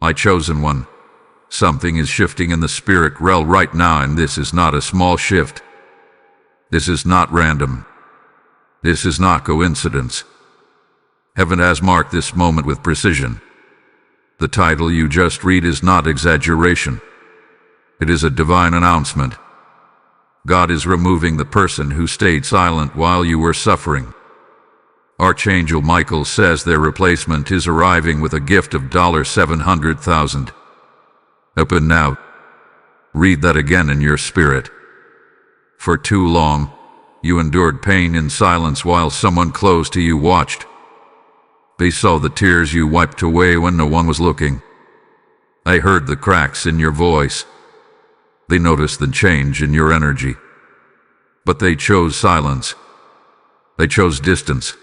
My chosen one, something is shifting in the spirit realm right now, and this is not a small shift. This is not random. This is not coincidence. Heaven has marked this moment with precision. The title you just read is not exaggeration. It is a divine announcement. God is removing the person who stayed silent while you were suffering. Archangel Michael says their replacement is arriving with a gift of $700,000. Open now. Read that again in your spirit. For too long, you endured pain in silence while someone close to you watched. They saw the tears you wiped away when no one was looking. They heard the cracks in your voice. They noticed the change in your energy. But they chose silence. They chose distance.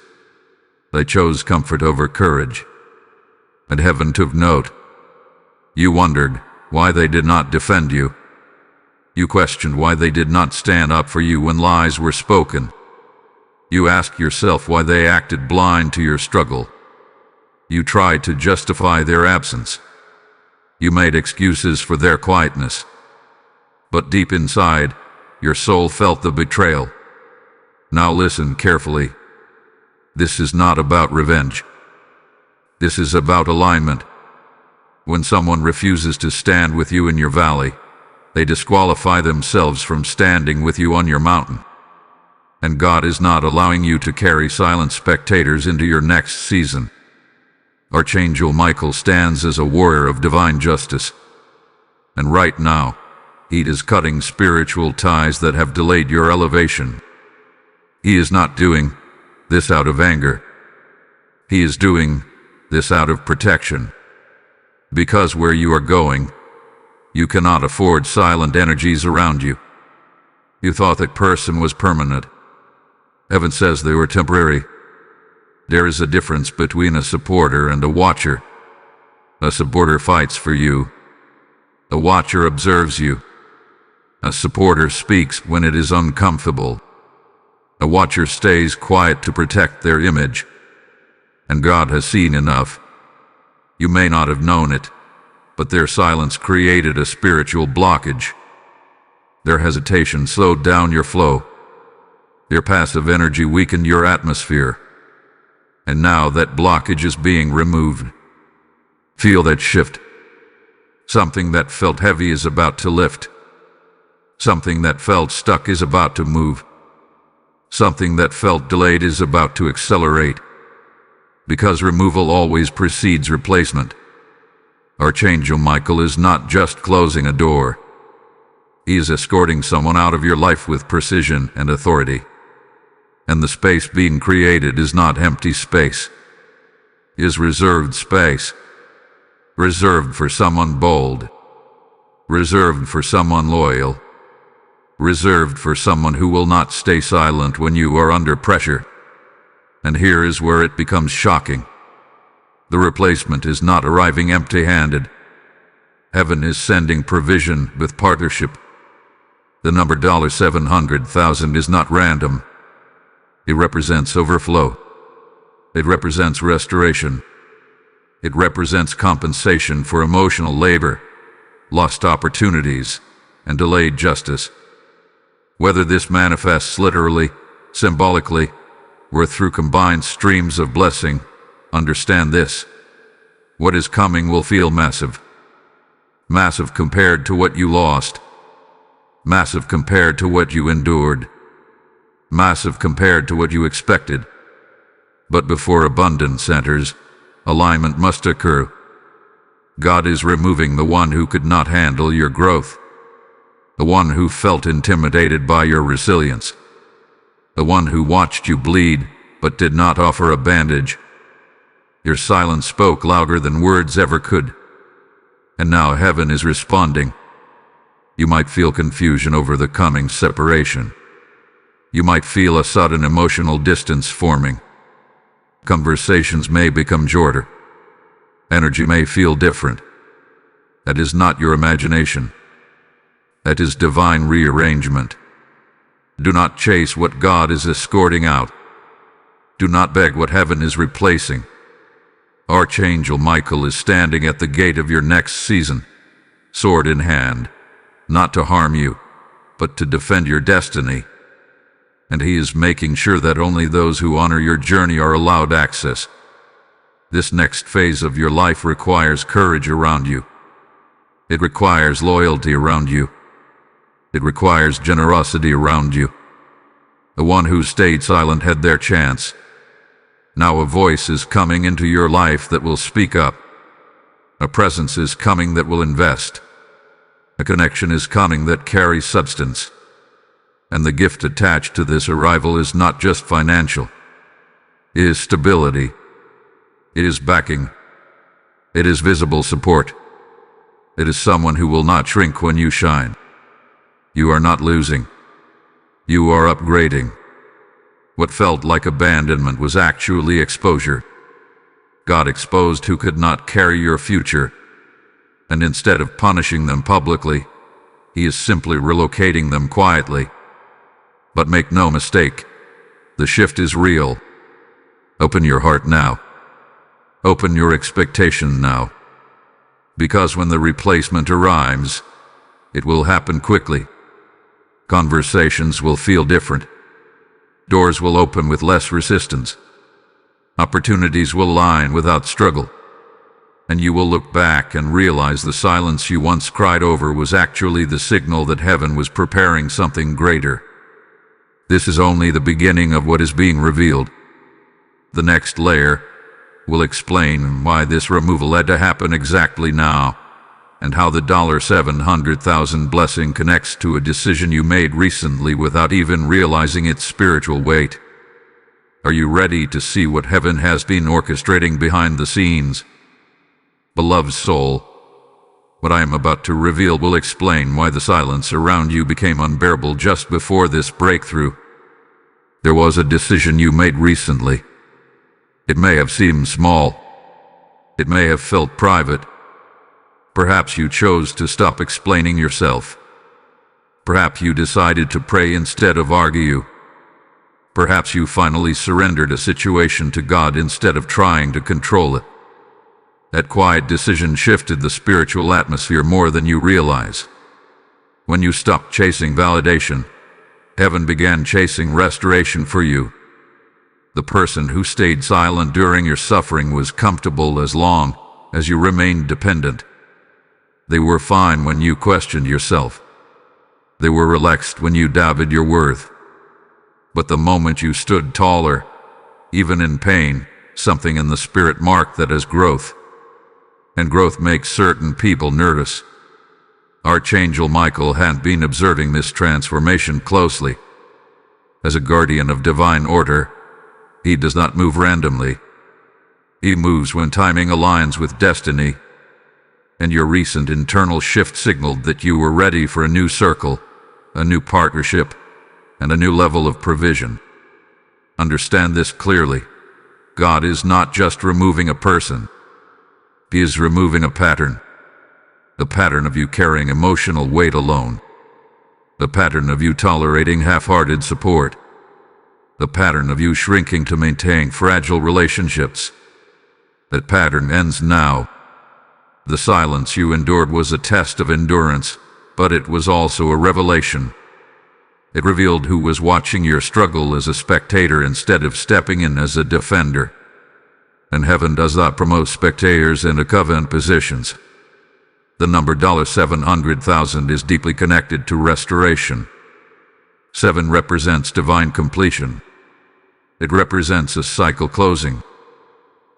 They chose comfort over courage. And heaven took note. You wondered why they did not defend you. You questioned why they did not stand up for you when lies were spoken. You asked yourself why they acted blind to your struggle. You tried to justify their absence. You made excuses for their quietness. But deep inside, your soul felt the betrayal. Now listen carefully. This is not about revenge. This is about alignment. When someone refuses to stand with you in your valley, they disqualify themselves from standing with you on your mountain. And God is not allowing you to carry silent spectators into your next season. Archangel Michael stands as a warrior of divine justice. And right now, he is cutting spiritual ties that have delayed your elevation. He is not doing this out of anger. He is doing this out of protection. Because where you are going, you cannot afford silent energies around you. You thought that person was permanent. Heaven says they were temporary. There is a difference between a supporter and a watcher. A supporter fights for you. A watcher observes you. A supporter speaks when it is uncomfortable. A watcher stays quiet to protect their image. And God has seen enough. You may not have known it, but their silence created a spiritual blockage. Their hesitation slowed down your flow. Their passive energy weakened your atmosphere. And now that blockage is being removed. Feel that shift. Something that felt heavy is about to lift. Something that felt stuck is about to move. Something that felt delayed is about to accelerate. Because removal always precedes replacement. Archangel Michael is not just closing a door. He is escorting someone out of your life with precision and authority. And the space being created is not empty space. It is reserved space. Reserved for someone bold. Reserved for someone loyal. Reserved for someone who will not stay silent when you are under pressure. And here is where it becomes shocking. The replacement is not arriving empty-handed. Heaven is sending provision with partnership. The number $700,000 is not random. It represents overflow. It represents restoration. It represents compensation for emotional labor, lost opportunities, and delayed justice. Whether this manifests literally, symbolically, or through combined streams of blessing, understand this. What is coming will feel massive. Massive compared to what you lost. Massive compared to what you endured. Massive compared to what you expected. But before abundance enters, alignment must occur. God is removing the one who could not handle your growth. The one who felt intimidated by your resilience. The one who watched you bleed, but did not offer a bandage. Your silence spoke louder than words ever could. And now heaven is responding. You might feel confusion over the coming separation. You might feel a sudden emotional distance forming. Conversations may become shorter. Energy may feel different. That is not your imagination. That is divine rearrangement. Do not chase what God is escorting out. Do not beg what heaven is replacing. Archangel Michael is standing at the gate of your next season, sword in hand, not to harm you, but to defend your destiny. And he is making sure that only those who honor your journey are allowed access. This next phase of your life requires courage around you. It requires loyalty around you. It requires generosity around you. The one who stayed silent had their chance. Now a voice is coming into your life that will speak up. A presence is coming that will invest. A connection is coming that carries substance. And the gift attached to this arrival is not just financial. It is stability. It is backing. It is visible support. It is someone who will not shrink when you shine. You are not losing. You are upgrading. What felt like abandonment was actually exposure. God exposed who could not carry your future, and instead of punishing them publicly, He is simply relocating them quietly. But make no mistake, the shift is real. Open your heart now. Open your expectation now. Because when the replacement arrives, it will happen quickly. Conversations will feel different. Doors will open with less resistance. Opportunities will align without struggle. And you will look back and realize the silence you once cried over was actually the signal that heaven was preparing something greater. This is only the beginning of what is being revealed. The next layer will explain why this removal had to happen exactly now, and how the $700,000 blessing connects to a decision you made recently without even realizing its spiritual weight. Are you ready to see what heaven has been orchestrating behind the scenes? Beloved soul, what I am about to reveal will explain why the silence around you became unbearable just before this breakthrough. There was a decision you made recently. It may have seemed small. It may have felt private. Perhaps you chose to stop explaining yourself. Perhaps you decided to pray instead of argue. Perhaps you finally surrendered a situation to God instead of trying to control it. That quiet decision shifted the spiritual atmosphere more than you realize. When you stopped chasing validation, heaven began chasing restoration for you. The person who stayed silent during your suffering was comfortable as long as you remained dependent. They were fine when you questioned yourself. They were relaxed when you doubted your worth. But the moment you stood taller, even in pain, something in the spirit marked that as growth. And growth makes certain people nervous. Archangel Michael had been observing this transformation closely. As a guardian of divine order, he does not move randomly. He moves when timing aligns with destiny. And your recent internal shift signaled that you were ready for a new circle, a new partnership, and a new level of provision. Understand this clearly. God is not just removing a person. He is removing a pattern. The pattern of you carrying emotional weight alone. The pattern of you tolerating half-hearted support. The pattern of you shrinking to maintain fragile relationships. That pattern ends now. The silence you endured was a test of endurance, but it was also a revelation. It revealed who was watching your struggle as a spectator instead of stepping in as a defender. And heaven does not promote spectators into covenant positions. The number $700,000 is deeply connected to restoration. 7 represents divine completion. It represents a cycle closing.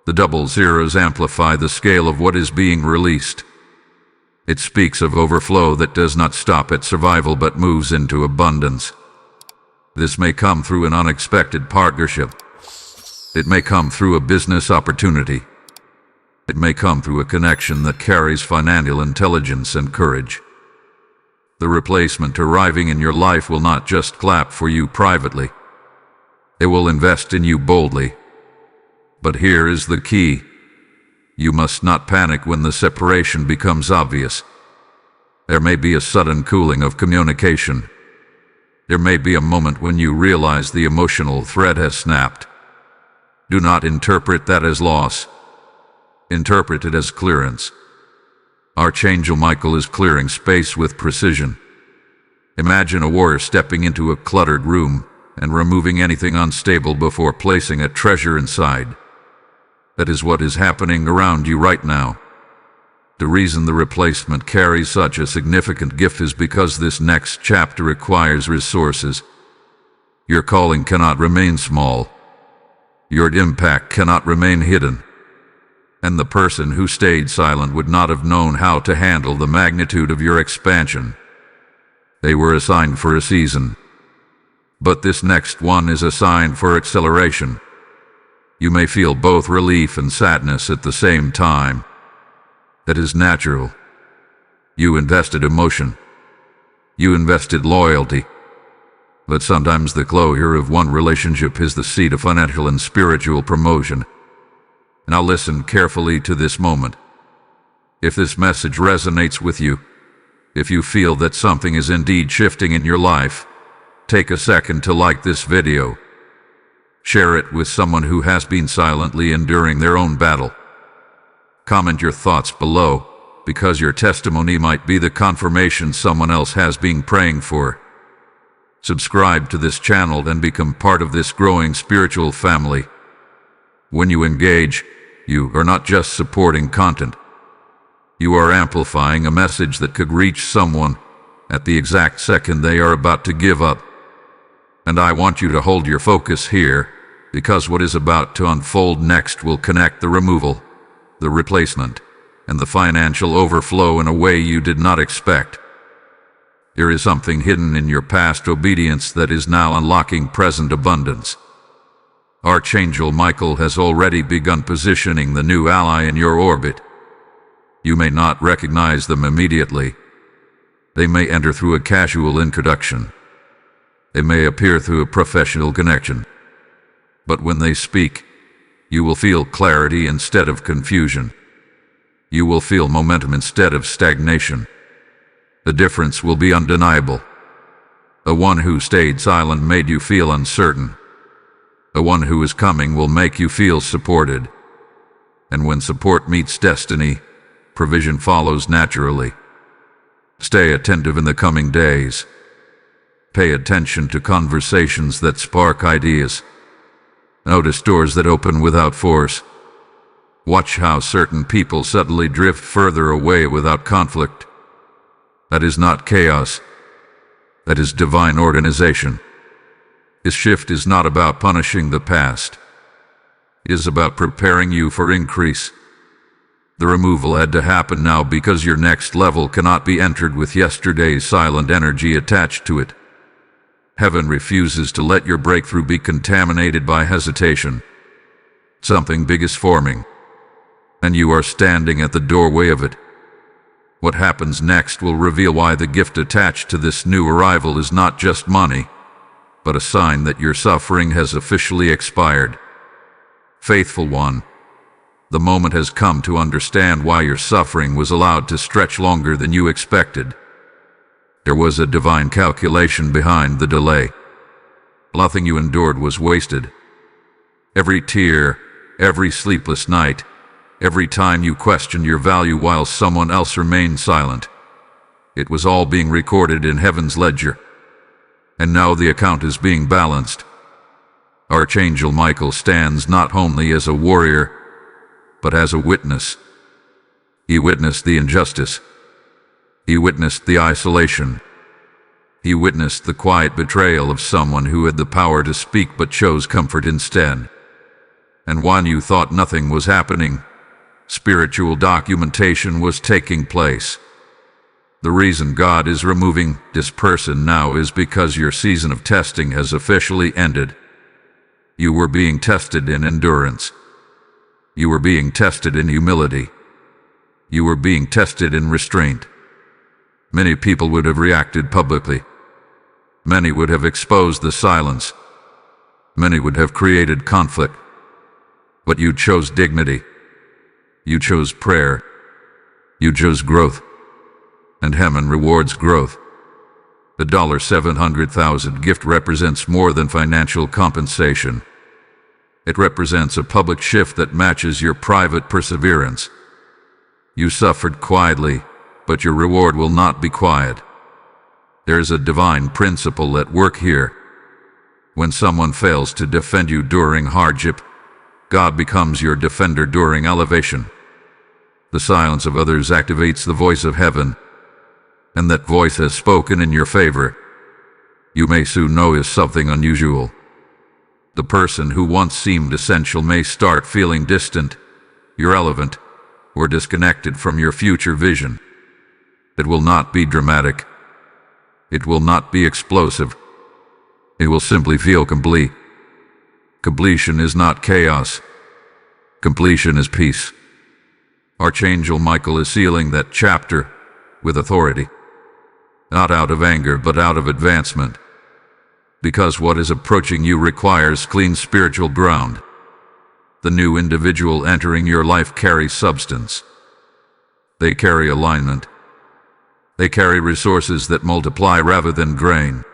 The double zeros amplify the scale of what is being released. It speaks of overflow that does not stop at survival but moves into abundance. This may come through an unexpected partnership. It may come through a business opportunity. It may come through a connection that carries financial intelligence and courage. The replacement arriving in your life will not just clap for you privately. It will invest in you boldly. But here is the key. You must not panic when the separation becomes obvious. There may be a sudden cooling of communication. There may be a moment when you realize the emotional thread has snapped. Do not interpret that as loss. Interpret it as clearance. Archangel Michael is clearing space with precision. Imagine a warrior stepping into a cluttered room and removing anything unstable before placing a treasure inside. That is what is happening around you right now. The reason the replacement carries such a significant gift is because this next chapter requires resources. Your calling cannot remain small. Your impact cannot remain hidden. And the person who stayed silent would not have known how to handle the magnitude of your expansion. They were assigned for a season. But this next one is assigned for acceleration. You may feel both relief and sadness at the same time. That is natural. You invested emotion. You invested loyalty. But sometimes the closure of one relationship is the seed of financial and spiritual promotion. Now listen carefully to this moment. If this message resonates with you, if you feel that something is indeed shifting in your life, take a second to like this video. Share it with someone who has been silently enduring their own battle. Comment your thoughts below, because your testimony might be the confirmation someone else has been praying for. Subscribe to this channel and become part of this growing spiritual family. When you engage, you are not just supporting content. You are amplifying a message that could reach someone at the exact second they are about to give up. And I want you to hold your focus here, because what is about to unfold next will connect the removal, the replacement, and the financial overflow in a way you did not expect. There is something hidden in your past obedience that is now unlocking present abundance. Archangel Michael has already begun positioning the new ally in your orbit. You may not recognize them immediately. They may enter through a casual introduction. They may appear through a professional connection. But when they speak, you will feel clarity instead of confusion. You will feel momentum instead of stagnation. The difference will be undeniable. The one who stayed silent made you feel uncertain. The one who is coming will make you feel supported. And when support meets destiny, provision follows naturally. Stay attentive in the coming days. Pay attention to conversations that spark ideas. Notice doors that open without force. Watch how certain people subtly drift further away without conflict. That is not chaos. That is divine organization. This shift is not about punishing the past. It is about preparing you for increase. The removal had to happen now because your next level cannot be entered with yesterday's silent energy attached to it. Heaven refuses to let your breakthrough be contaminated by hesitation. Something big is forming, and you are standing at the doorway of it. What happens next will reveal why the gift attached to this new arrival is not just money, but a sign that your suffering has officially expired. Faithful one, the moment has come to understand why your suffering was allowed to stretch longer than you expected. There was a divine calculation behind the delay. Nothing you endured was wasted. Every tear, every sleepless night, every time you questioned your value while someone else remained silent, it was all being recorded in heaven's ledger. And now the account is being balanced. Archangel Michael stands not only as a warrior, but as a witness. He witnessed the injustice. He witnessed the isolation. He witnessed the quiet betrayal of someone who had the power to speak but chose comfort instead. And while you thought nothing was happening, spiritual documentation was taking place. The reason God is removing this person now is because your season of testing has officially ended. You were being tested in endurance. You were being tested in humility. You were being tested in restraint. Many people would have reacted publicly. Many would have exposed the silence. Many would have created conflict. But you chose dignity. You chose prayer. You chose growth. And heaven rewards growth. The $700,000 gift represents more than financial compensation. It represents a public shift that matches your private perseverance. You suffered quietly, but your reward will not be quiet. There is a divine principle at work here. When someone fails to defend you during hardship, God becomes your defender during elevation. The silence of others activates the voice of heaven, and that voice has spoken in your favor. You may soon notice something unusual. The person who once seemed essential may start feeling distant, irrelevant, or disconnected from your future vision. It will not be dramatic. It will not be explosive. It will simply feel complete. Completion is not chaos. Completion is peace. Archangel Michael is sealing that chapter with authority, not out of anger but out of advancement. Because what is approaching you requires clean spiritual ground. The new individual entering your life carries substance. They carry alignment. They carry resources that multiply rather than drain.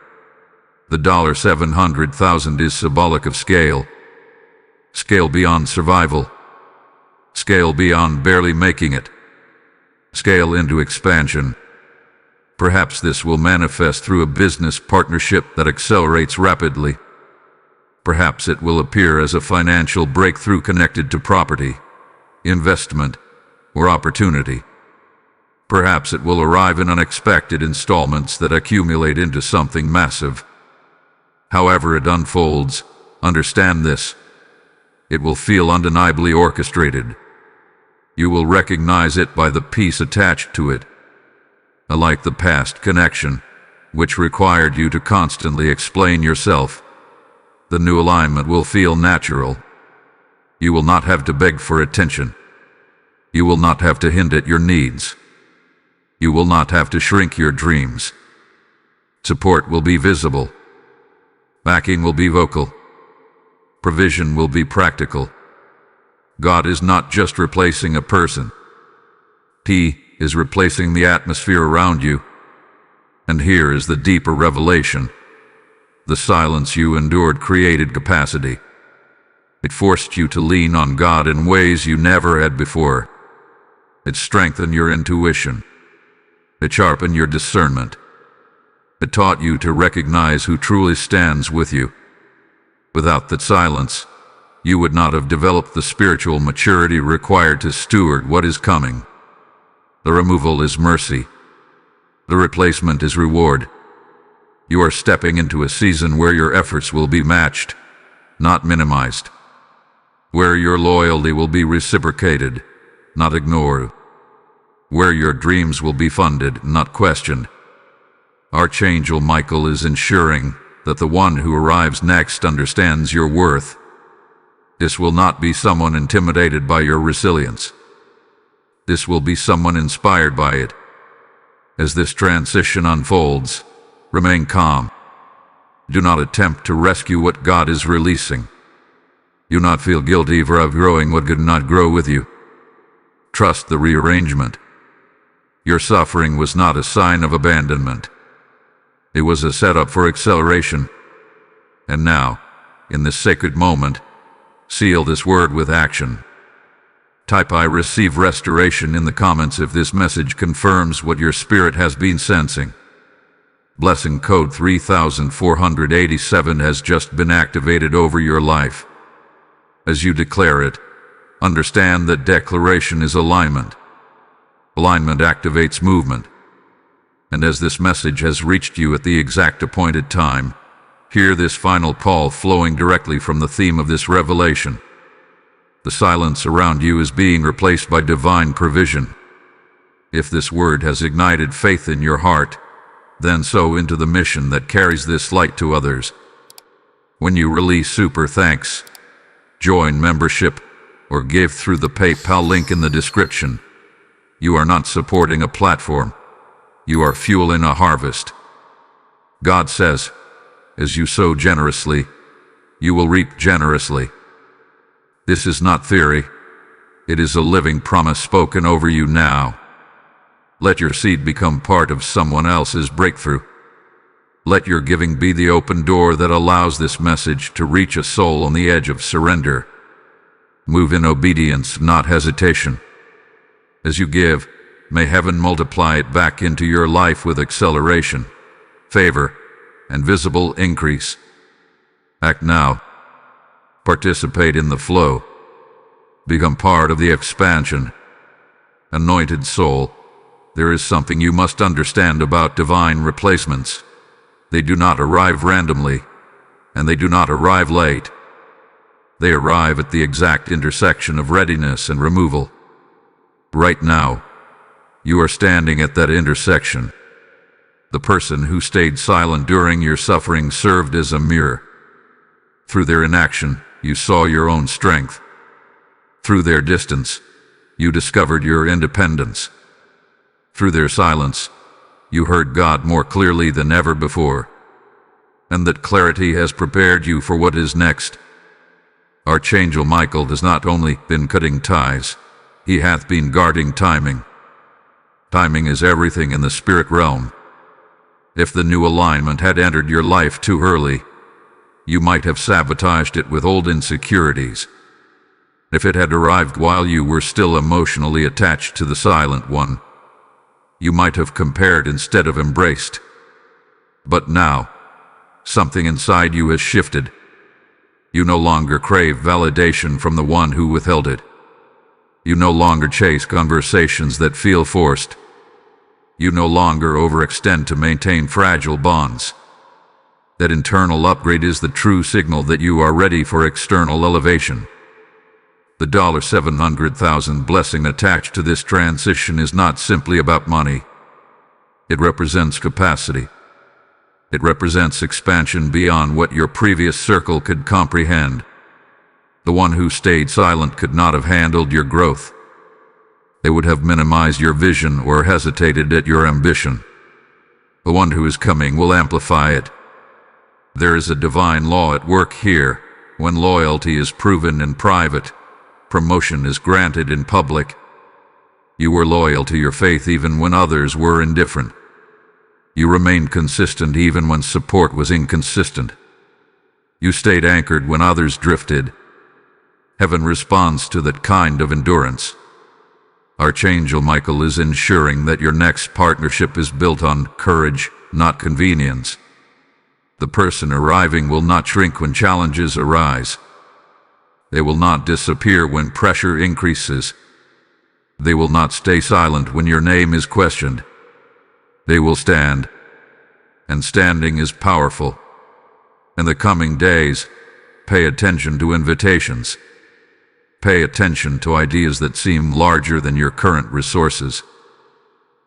The $700,000 is symbolic of scale. Scale beyond survival. Scale beyond barely making it. Scale into expansion. Perhaps this will manifest through a business partnership that accelerates rapidly. Perhaps it will appear as a financial breakthrough connected to property, investment, or opportunity. Perhaps it will arrive in unexpected installments that accumulate into something massive. However it unfolds, understand this. It will feel undeniably orchestrated. You will recognize it by the peace attached to it. Unlike the past connection, which required you to constantly explain yourself, the new alignment will feel natural. You will not have to beg for attention. You will not have to hint at your needs. You will not have to shrink your dreams. Support will be visible. Backing will be vocal. Provision will be practical. God is not just replacing a person. He is replacing the atmosphere around you. And here is the deeper revelation. The silence you endured created capacity. It forced you to lean on God in ways you never had before. It strengthened your intuition. It sharpened your discernment. It taught you to recognize who truly stands with you. Without that silence, you would not have developed the spiritual maturity required to steward what is coming. The removal is mercy. The replacement is reward. You are stepping into a season where your efforts will be matched, not minimized. Where your loyalty will be reciprocated, not ignored. Where your dreams will be funded, not questioned. Archangel Michael is ensuring that the one who arrives next understands your worth. This will not be someone intimidated by your resilience. This will be someone inspired by it. As this transition unfolds, remain calm. Do not attempt to rescue what God is releasing. Do not feel guilty for outgrowing what could not grow with you. Trust the rearrangement. Your suffering was not a sign of abandonment. It was a setup for acceleration. And now, in this sacred moment, seal this word with action. Type "I receive restoration" in the comments if this message confirms what your spirit has been sensing. Blessing code 3487 has just been activated over your life. As you declare it, understand that declaration is alignment. Alignment activates movement. And as this message has reached you at the exact appointed time, hear this final call flowing directly from the theme of this revelation. The silence around you is being replaced by divine provision. If this word has ignited faith in your heart, then sow into the mission that carries this light to others. When you release super thanks, join membership, or give through the PayPal link in the description, you are not supporting a platform. You are fueling a harvest. God says, as you sow generously, you will reap generously. This is not theory. It is a living promise spoken over you now. Let your seed become part of someone else's breakthrough. Let your giving be the open door that allows this message to reach a soul on the edge of surrender. Move in obedience, not hesitation. As you give, may heaven multiply it back into your life with acceleration, favor, and visible increase. Act now. Participate in the flow. Become part of the expansion. Anointed soul, there is something you must understand about divine replacements. They do not arrive randomly, and they do not arrive late. They arrive at the exact intersection of readiness and removal. Right now, you are standing at that intersection. The person who stayed silent during your suffering served as a mirror. Through their inaction, you saw your own strength. Through their distance, you discovered your independence. Through their silence, you heard God more clearly than ever before. And that clarity has prepared you for what is next. Archangel Michael has not only been cutting ties, he hath been guarding timing. Timing is everything in the spirit realm. If the new alignment had entered your life too early, you might have sabotaged it with old insecurities. If it had arrived while you were still emotionally attached to the silent one, you might have compared instead of embraced. But now, something inside you has shifted. You no longer crave validation from the one who withheld it. You no longer chase conversations that feel forced. You no longer overextend to maintain fragile bonds. That internal upgrade is the true signal that you are ready for external elevation. The $700,000 blessing attached to this transition is not simply about money. It represents capacity. It represents expansion beyond what your previous circle could comprehend. The one who stayed silent could not have handled your growth. They would have minimized your vision or hesitated at your ambition. The one who is coming will amplify it. There is a divine law at work here. When loyalty is proven in private, promotion is granted in public. You were loyal to your faith even when others were indifferent. You remained consistent even when support was inconsistent. You stayed anchored when others drifted. Heaven responds to that kind of endurance. Archangel Michael is ensuring that your next partnership is built on courage, not convenience. The person arriving will not shrink when challenges arise. They will not disappear when pressure increases. They will not stay silent when your name is questioned. They will stand. And standing is powerful. In the coming days, pay attention to invitations. Pay attention to ideas that seem larger than your current resources.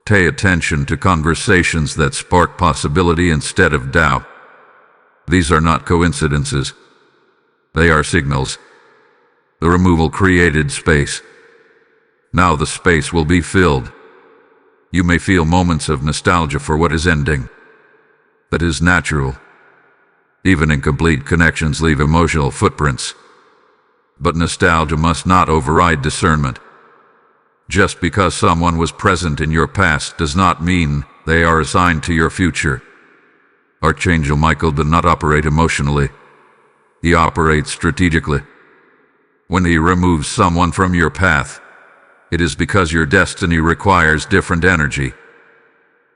Pay attention to conversations that spark possibility instead of doubt. These are not coincidences. They are signals. The removal created space. Now the space will be filled. You may feel moments of nostalgia for what is ending. That is natural. Even incomplete connections leave emotional footprints. But nostalgia must not override discernment. Just because someone was present in your past does not mean they are assigned to your future. Archangel Michael did not operate emotionally. He operates strategically. When he removes someone from your path, it is because your destiny requires different energy.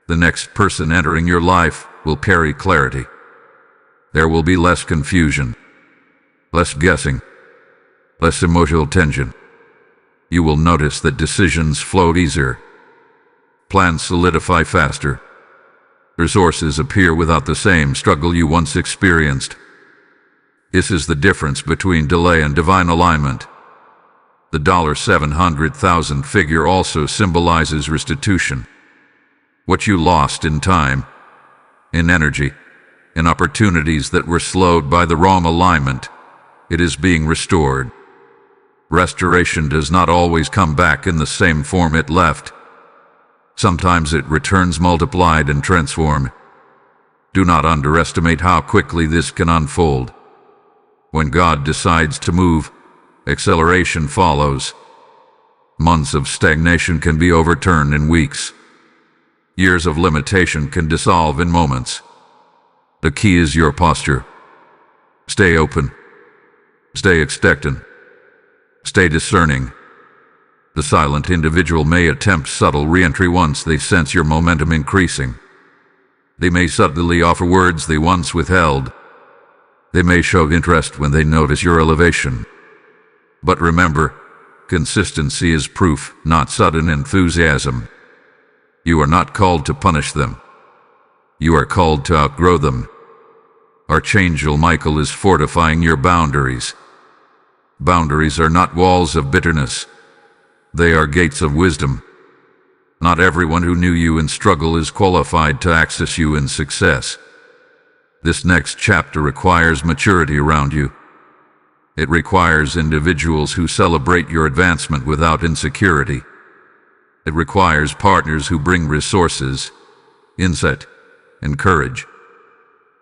The next person entering your life will carry clarity. There will be less confusion, less guessing, less emotional tension. You will notice that decisions flow easier. Plans solidify faster. Resources appear without the same struggle you once experienced. This is the difference between delay and divine alignment. The $700,000 figure also symbolizes restitution. What you lost in time, in energy, in opportunities that were slowed by the wrong alignment, it is being restored. Restoration does not always come back in the same form it left. Sometimes it returns multiplied and transformed. Do not underestimate how quickly this can unfold. When God decides to move, acceleration follows. Months of stagnation can be overturned in weeks. Years of limitation can dissolve in moments. The key is your posture. Stay open. Stay expectant. Stay discerning. The silent individual may attempt subtle re-entry once they sense your momentum increasing. They may subtly offer words they once withheld. They may show interest when they notice your elevation. But remember, consistency is proof, not sudden enthusiasm. You are not called to punish them. You are called to outgrow them. Archangel Michael is fortifying your boundaries. Boundaries are not walls of bitterness. They are gates of wisdom. Not everyone who knew you in struggle is qualified to access you in success. This next chapter requires maturity around you. It requires individuals who celebrate your advancement without insecurity. It requires partners who bring resources, insight, and courage.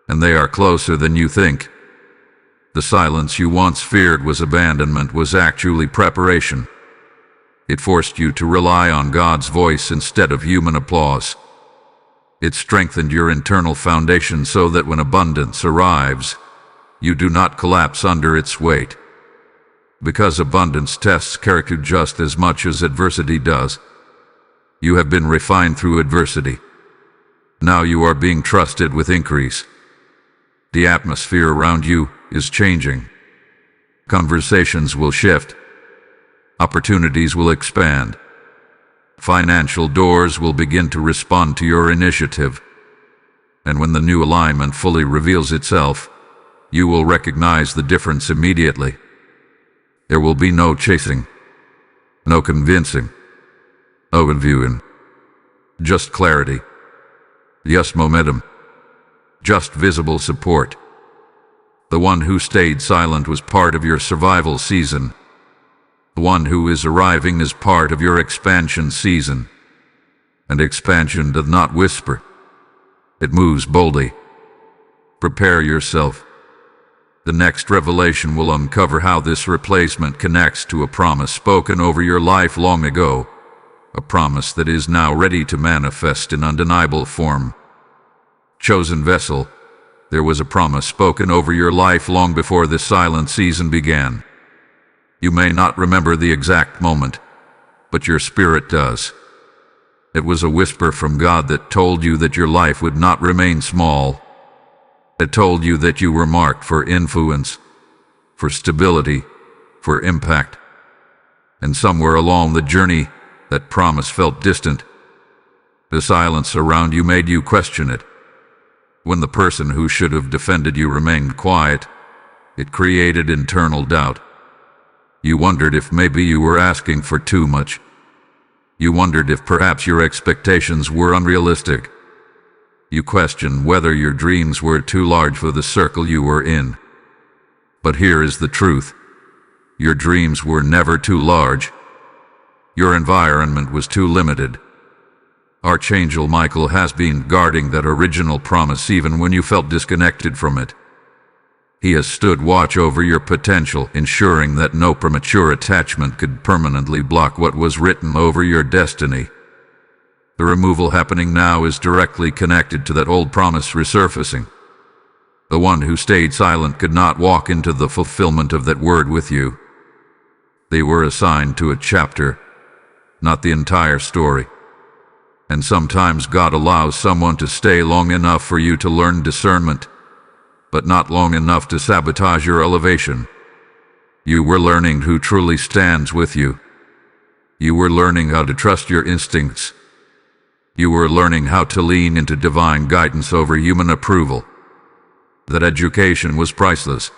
And they are closer than you think. The silence you once feared was abandonment was actually preparation. It forced you to rely on God's voice instead of human applause. It strengthened your internal foundation so that when abundance arrives, you do not collapse under its weight. Because abundance tests character just as much as adversity does. You have been refined through adversity. Now you are being trusted with increase. The atmosphere around you is changing. Conversations will shift. Opportunities will expand. Financial doors will begin to respond to your initiative. And when the new alignment fully reveals itself, you will recognize the difference immediately. There will be no chasing, no convincing, no interviewing. Just clarity. Just momentum. Just visible support. The one who stayed silent was part of your survival season. The one who is arriving is part of your expansion season. And expansion does not whisper. It moves boldly. Prepare yourself. The next revelation will uncover how this replacement connects to a promise spoken over your life long ago. A promise that is now ready to manifest in undeniable form. Chosen vessel, there was a promise spoken over your life long before this silent season began. You may not remember the exact moment, but your spirit does. It was a whisper from God that told you that your life would not remain small. It told you that you were marked for influence, for stability, for impact. And somewhere along the journey, that promise felt distant. The silence around you made you question it. When the person who should have defended you remained quiet, it created internal doubt. You wondered if maybe you were asking for too much. You wondered if perhaps your expectations were unrealistic. You questioned whether your dreams were too large for the circle you were in. But here is the truth. Your dreams were never too large. Your environment was too limited. Archangel Michael has been guarding that original promise even when you felt disconnected from it. He has stood watch over your potential, ensuring that no premature attachment could permanently block what was written over your destiny. The removal happening now is directly connected to that old promise resurfacing. The one who stayed silent could not walk into the fulfillment of that word with you. They were assigned to a chapter, not the entire story. And sometimes God allows someone to stay long enough for you to learn discernment, but not long enough to sabotage your elevation. You were learning who truly stands with you. You were learning how to trust your instincts. You were learning how to lean into divine guidance over human approval. That education was priceless.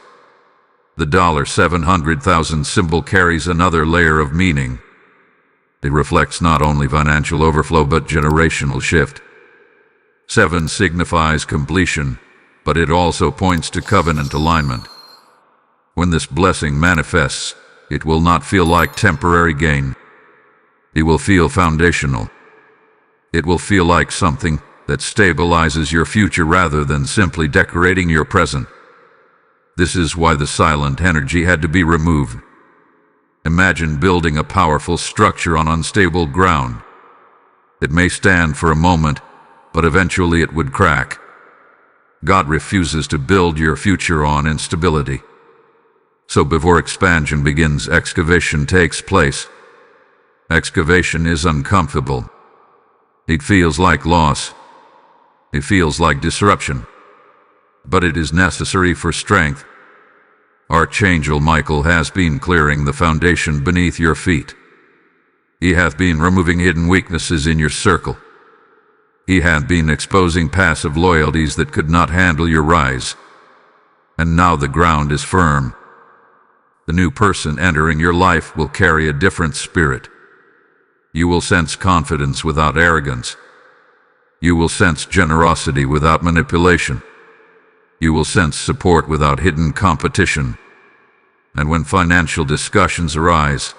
The $700,000 symbol carries another layer of meaning. It reflects not only financial overflow but generational shift. 7 signifies completion, but it also points to covenant alignment. When this blessing manifests, it will not feel like temporary gain. It will feel foundational. It will feel like something that stabilizes your future rather than simply decorating your present. This is why the silent energy had to be removed. Imagine building a powerful structure on unstable ground. It may stand for a moment, but eventually it would crack. God refuses to build your future on instability. So before expansion begins, excavation takes place. Excavation is uncomfortable. It feels like loss. It feels like disruption. But it is necessary for strength. Archangel Michael has been clearing the foundation beneath your feet. He hath been removing hidden weaknesses in your circle. He hath been exposing passive loyalties that could not handle your rise. And now the ground is firm. The new person entering your life will carry a different spirit. You will sense confidence without arrogance. You will sense generosity without manipulation. You will sense support without hidden competition. And when financial discussions arise,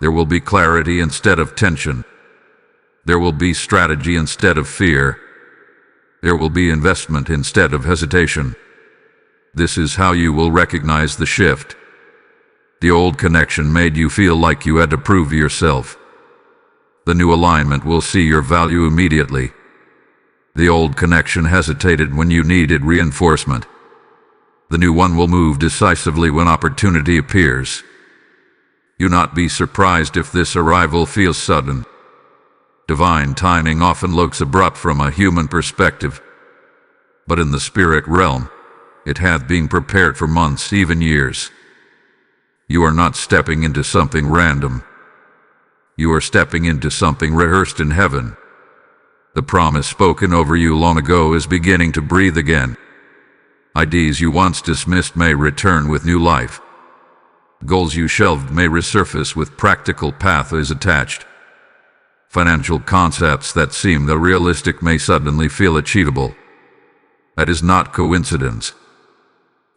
there will be clarity instead of tension. There will be strategy instead of fear. There will be investment instead of hesitation. This is how you will recognize the shift. The old connection made you feel like you had to prove yourself. The new alignment will see your value immediately. The old connection hesitated when you needed reinforcement. The new one will move decisively when opportunity appears. Do not be surprised if this arrival feels sudden. Divine timing often looks abrupt from a human perspective, but in the spirit realm, it hath been prepared for months, even years. You are not stepping into something random. You are stepping into something rehearsed in heaven. The promise spoken over you long ago is beginning to breathe again. Ideas you once dismissed may return with new life. Goals you shelved may resurface with practical pathways attached. Financial concepts that seemed unrealistic may suddenly feel achievable. That is not coincidence.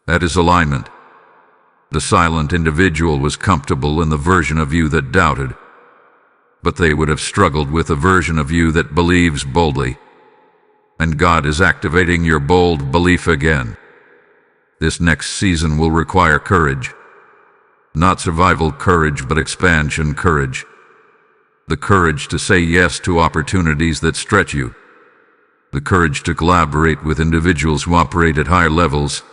That is alignment. The silent individual was comfortable in the version of you that doubted, but they would have struggled with a version of you that believes boldly. And God is activating your bold belief again. This next season will require courage. Not survival courage, but expansion courage. The courage to say yes to opportunities that stretch you. The courage to collaborate with individuals who operate at higher levels.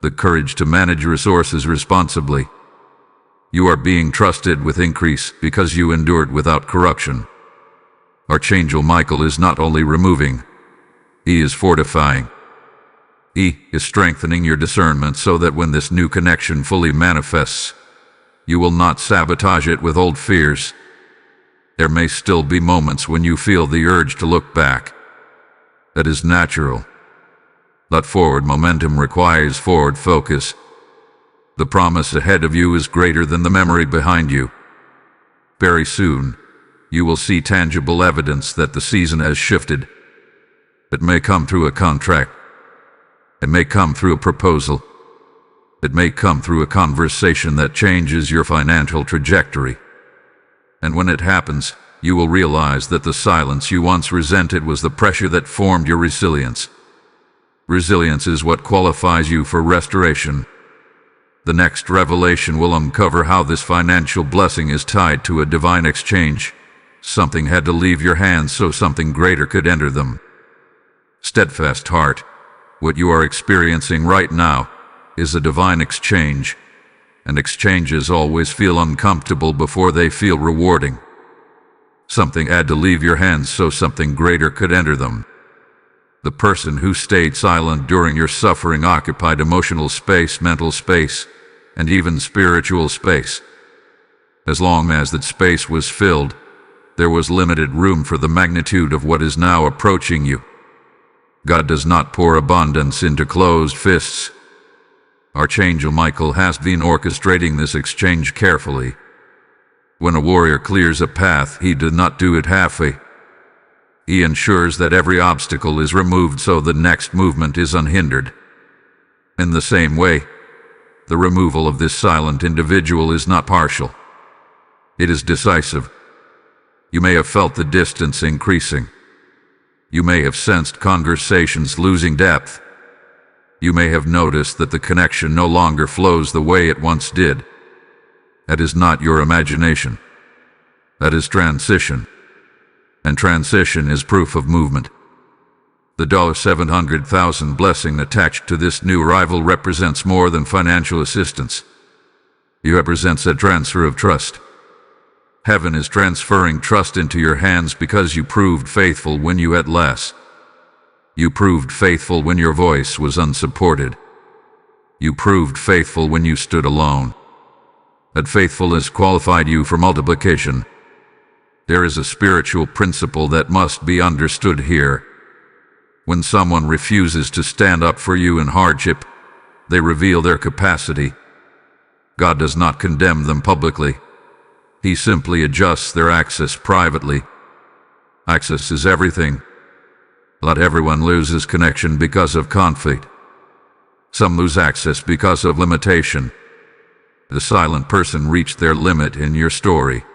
The courage to manage resources responsibly. You are being trusted with increase because you endured without corruption. Archangel Michael is not only removing, he is fortifying. He is strengthening your discernment so that when this new connection fully manifests, you will not sabotage it with old fears. There may still be moments when you feel the urge to look back. That is natural. But forward momentum requires forward focus. The promise ahead of you is greater than the memory behind you. Very soon, you will see tangible evidence that the season has shifted. It may come through a contract. It may come through a proposal. It may come through a conversation that changes your financial trajectory. And when it happens, you will realize that the silence you once resented was the pressure that formed your resilience. Resilience is what qualifies you for restoration. The next revelation will uncover how this financial blessing is tied to a divine exchange. Something had to leave your hands so something greater could enter them. Steadfast heart, what you are experiencing right now is a divine exchange, and exchanges always feel uncomfortable before they feel rewarding. Something had to leave your hands so something greater could enter them. The person who stayed silent during your suffering occupied emotional space, mental space, and even spiritual space. As long as that space was filled, there was limited room for the magnitude of what is now approaching you. God does not pour abundance into closed fists. Archangel Michael has been orchestrating this exchange carefully. When a warrior clears a path, he does not do it halfway. He ensures that every obstacle is removed so the next movement is unhindered. In the same way, the removal of this silent individual is not partial. It is decisive. You may have felt the distance increasing. You may have sensed conversations losing depth. You may have noticed that the connection no longer flows the way it once did. That is not your imagination. That is transition. And transition is proof of movement. The 700,000 blessing attached to this new arrival represents more than financial assistance. It represents a transfer of trust. Heaven is transferring trust into your hands because you proved faithful when you had less. You proved faithful when your voice was unsupported. You proved faithful when you stood alone. That faithfulness qualified you for multiplication. There is a spiritual principle that must be understood here. When someone refuses to stand up for you in hardship, they reveal their capacity. God does not condemn them publicly. He simply adjusts their access privately. Access is everything. Not everyone loses connection because of conflict. Some lose access because of limitation. The silent person reached their limit in your story.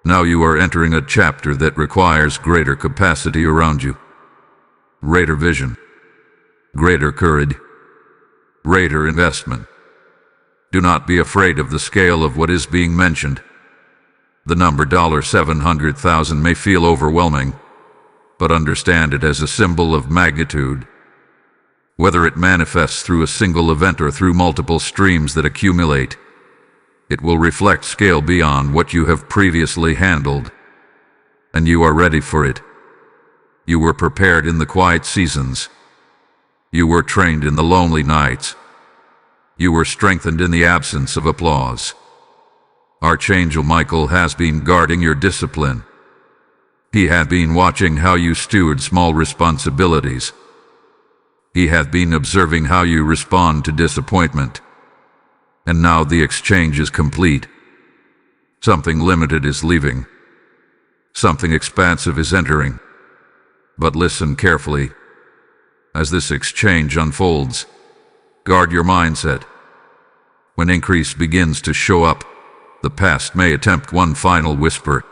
Now you are entering a chapter that requires greater capacity around you. Greater vision. Greater courage. Greater investment. Do not be afraid of the scale of what is being mentioned. The number 700,000 may feel overwhelming, but understand it as a symbol of magnitude. Whether it manifests through a single event or through multiple streams that accumulate, it will reflect scale beyond what you have previously handled. And you are ready for it. You were prepared in the quiet seasons. You were trained in the lonely nights. You were strengthened in the absence of applause. Archangel Michael has been guarding your discipline. He had been watching how you steward small responsibilities. He had been observing how you respond to disappointment. And now the exchange is complete. Something limited is leaving. Something expansive is entering. But listen carefully. As this exchange unfolds, guard your mindset. When increase begins to show up, the past may attempt one final whisper.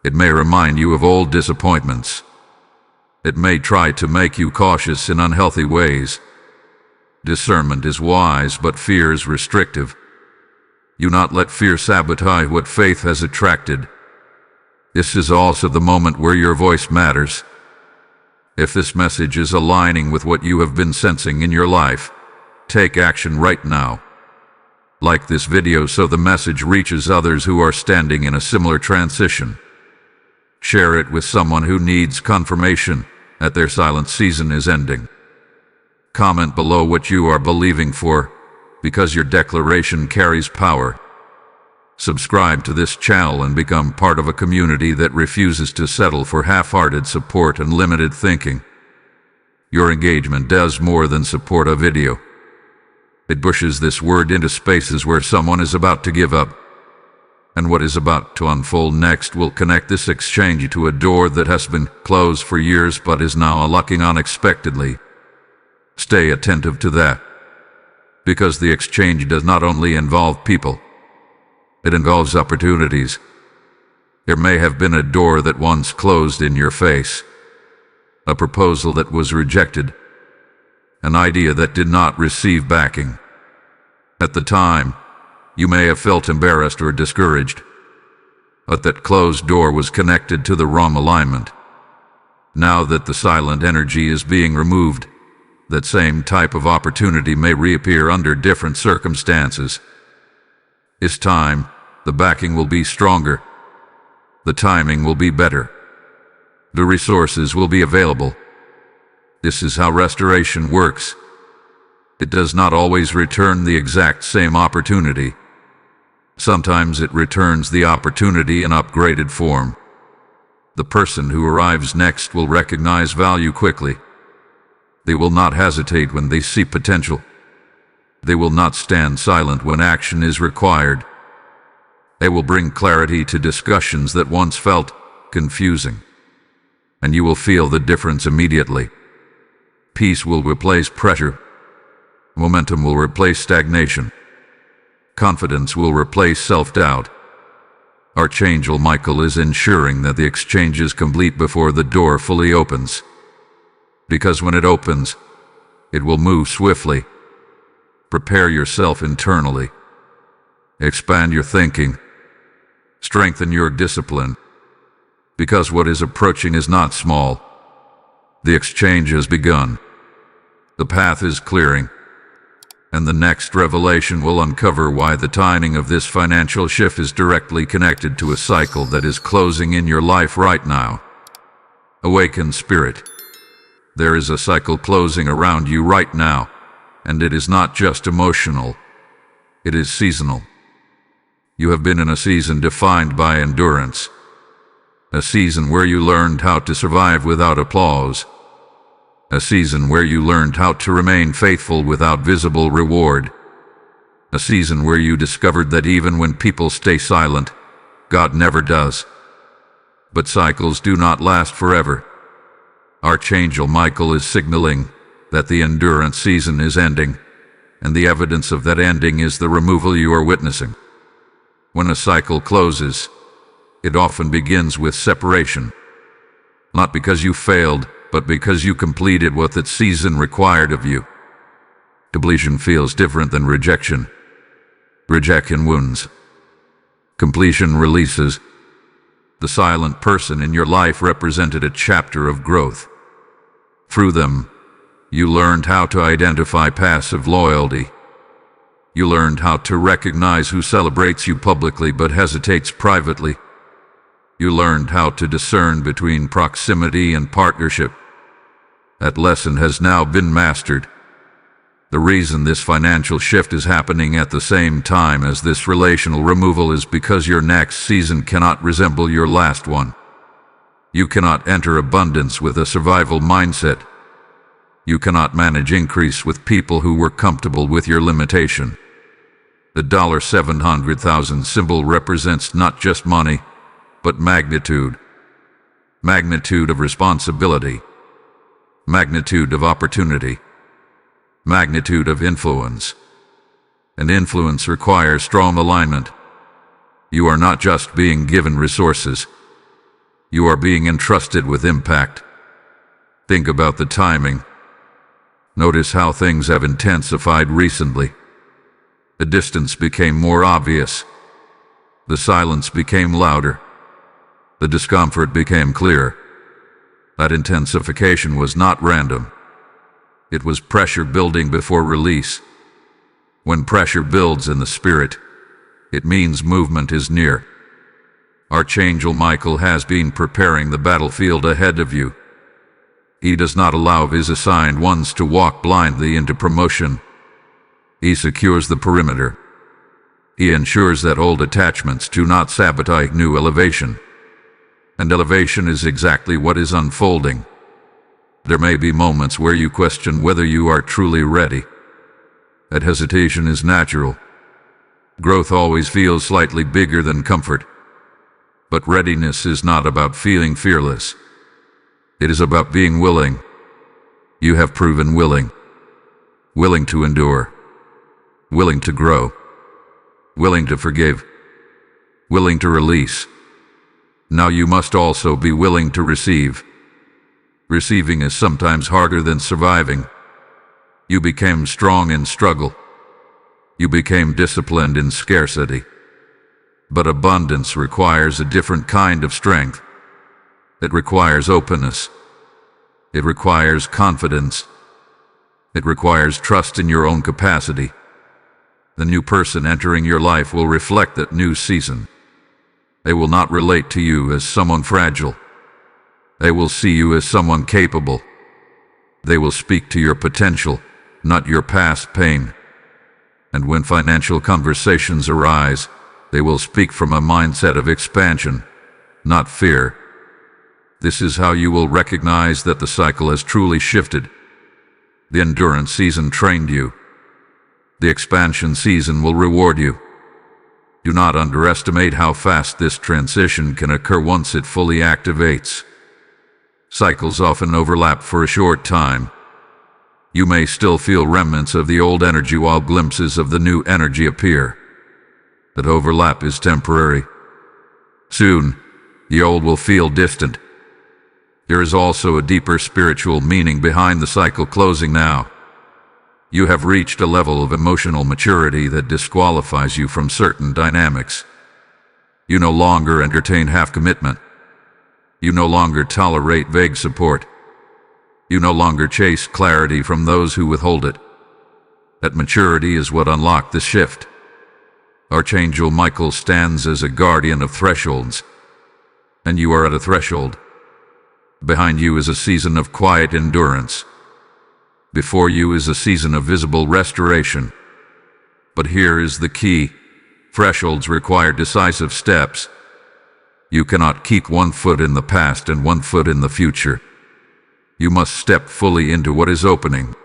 It may remind you of old disappointments. It may try to make you cautious in unhealthy ways. Discernment is wise, but fear is restrictive. Do not let fear sabotage what faith has attracted. This is also the moment where your voice matters. If this message is aligning with what you have been sensing in your life, take action right now. Like this video so the message reaches others who are standing in a similar transition. Share it with someone who needs confirmation that their silent season is ending. Comment below what you are believing for, because your declaration carries power. Subscribe to this channel and become part of a community that refuses to settle for half-hearted support and limited thinking. Your engagement does more than support a video. It pushes this word into spaces where someone is about to give up. And what is about to unfold next will connect this exchange to a door that has been closed for years but is now unlocking unexpectedly. Stay attentive to that. Because the exchange does not only involve people, it involves opportunities. There may have been a door that once closed in your face, a proposal that was rejected, an idea that did not receive backing. At the time, you may have felt embarrassed or discouraged, but that closed door was connected to the wrong alignment. Now that the silent energy is being removed, that same type of opportunity may reappear under different circumstances. This time, the backing will be stronger. The timing will be better. The resources will be available. This is how restoration works. It does not always return the exact same opportunity. Sometimes it returns the opportunity in upgraded form. The person who arrives next will recognize value quickly. They will not hesitate when they see potential. They will not stand silent when action is required. They will bring clarity to discussions that once felt confusing. And you will feel the difference immediately. Peace will replace pressure. Momentum will replace stagnation. Confidence will replace self-doubt. Archangel Michael is ensuring that the exchange is complete before the door fully opens. Because when it opens, it will move swiftly. Prepare yourself internally. Expand your thinking. Strengthen your discipline. Because what is approaching is not small. The exchange has begun. The path is clearing. And the next revelation will uncover why the timing of this financial shift is directly connected to a cycle that is closing in your life right now. Awaken, spirit. There is a cycle closing around you right now, and it is not just emotional. It is seasonal. You have been in a season defined by endurance. A season where you learned how to survive without applause. A season where you learned how to remain faithful without visible reward. A season where you discovered that even when people stay silent, God never does. But cycles do not last forever. Archangel Michael is signaling that the endurance season is ending, and the evidence of that ending is the removal you are witnessing. When a cycle closes, it often begins with separation. Not because you failed, but because you completed what that season required of you. Completion feels different than rejection. Rejection wounds. Completion releases. The silent person in your life represented a chapter of growth. Through them, you learned how to identify passive loyalty. You learned how to recognize who celebrates you publicly but hesitates privately. You learned how to discern between proximity and partnership. That lesson has now been mastered. The reason this financial shift is happening at the same time as this relational removal is because your next season cannot resemble your last one. You cannot enter abundance with a survival mindset. You cannot manage increase with people who were comfortable with your limitation. The $700,000 symbol represents not just money, but magnitude. Magnitude of responsibility. Magnitude of opportunity. Magnitude of influence. And influence requires strong alignment. You are not just being given resources. You are being entrusted with impact. Think about the timing. Notice how things have intensified recently. The distance became more obvious. The silence became louder. The discomfort became clear. That intensification was not random. It was pressure building before release. When pressure builds in the spirit, it means movement is near. Archangel Michael has been preparing the battlefield ahead of you. He does not allow his assigned ones to walk blindly into promotion. He secures the perimeter. He ensures that old attachments do not sabotage new elevation. And elevation is exactly what is unfolding. There may be moments where you question whether you are truly ready. That hesitation is natural. Growth always feels slightly bigger than comfort. But readiness is not about feeling fearless. It is about being willing. You have proven willing. Willing to endure. Willing to grow. Willing to forgive. Willing to release. Now you must also be willing to receive. Receiving is sometimes harder than surviving. You became strong in struggle. You became disciplined in scarcity. But abundance requires a different kind of strength. It requires openness. It requires confidence. It requires trust in your own capacity. The new person entering your life will reflect that new season. They will not relate to you as someone fragile. They will see you as someone capable. They will speak to your potential, not your past pain. And when financial conversations arise, they will speak from a mindset of expansion, not fear. This is how you will recognize that the cycle has truly shifted. The endurance season trained you. The expansion season will reward you. Do not underestimate how fast this transition can occur once it fully activates. Cycles often overlap for a short time. You may still feel remnants of the old energy while glimpses of the new energy appear. That overlap is temporary. Soon, the old will feel distant. There is also a deeper spiritual meaning behind the cycle closing now. You have reached a level of emotional maturity that disqualifies you from certain dynamics. You no longer entertain half-commitment. You no longer tolerate vague support. You no longer chase clarity from those who withhold it. That maturity is what unlocked this shift. Archangel Michael stands as a guardian of thresholds, and you are at a threshold. Behind you is a season of quiet endurance. Before you is a season of visible restoration. But here is the key. Thresholds require decisive steps. You cannot keep one foot in the past and one foot in the future. You must step fully into what is opening.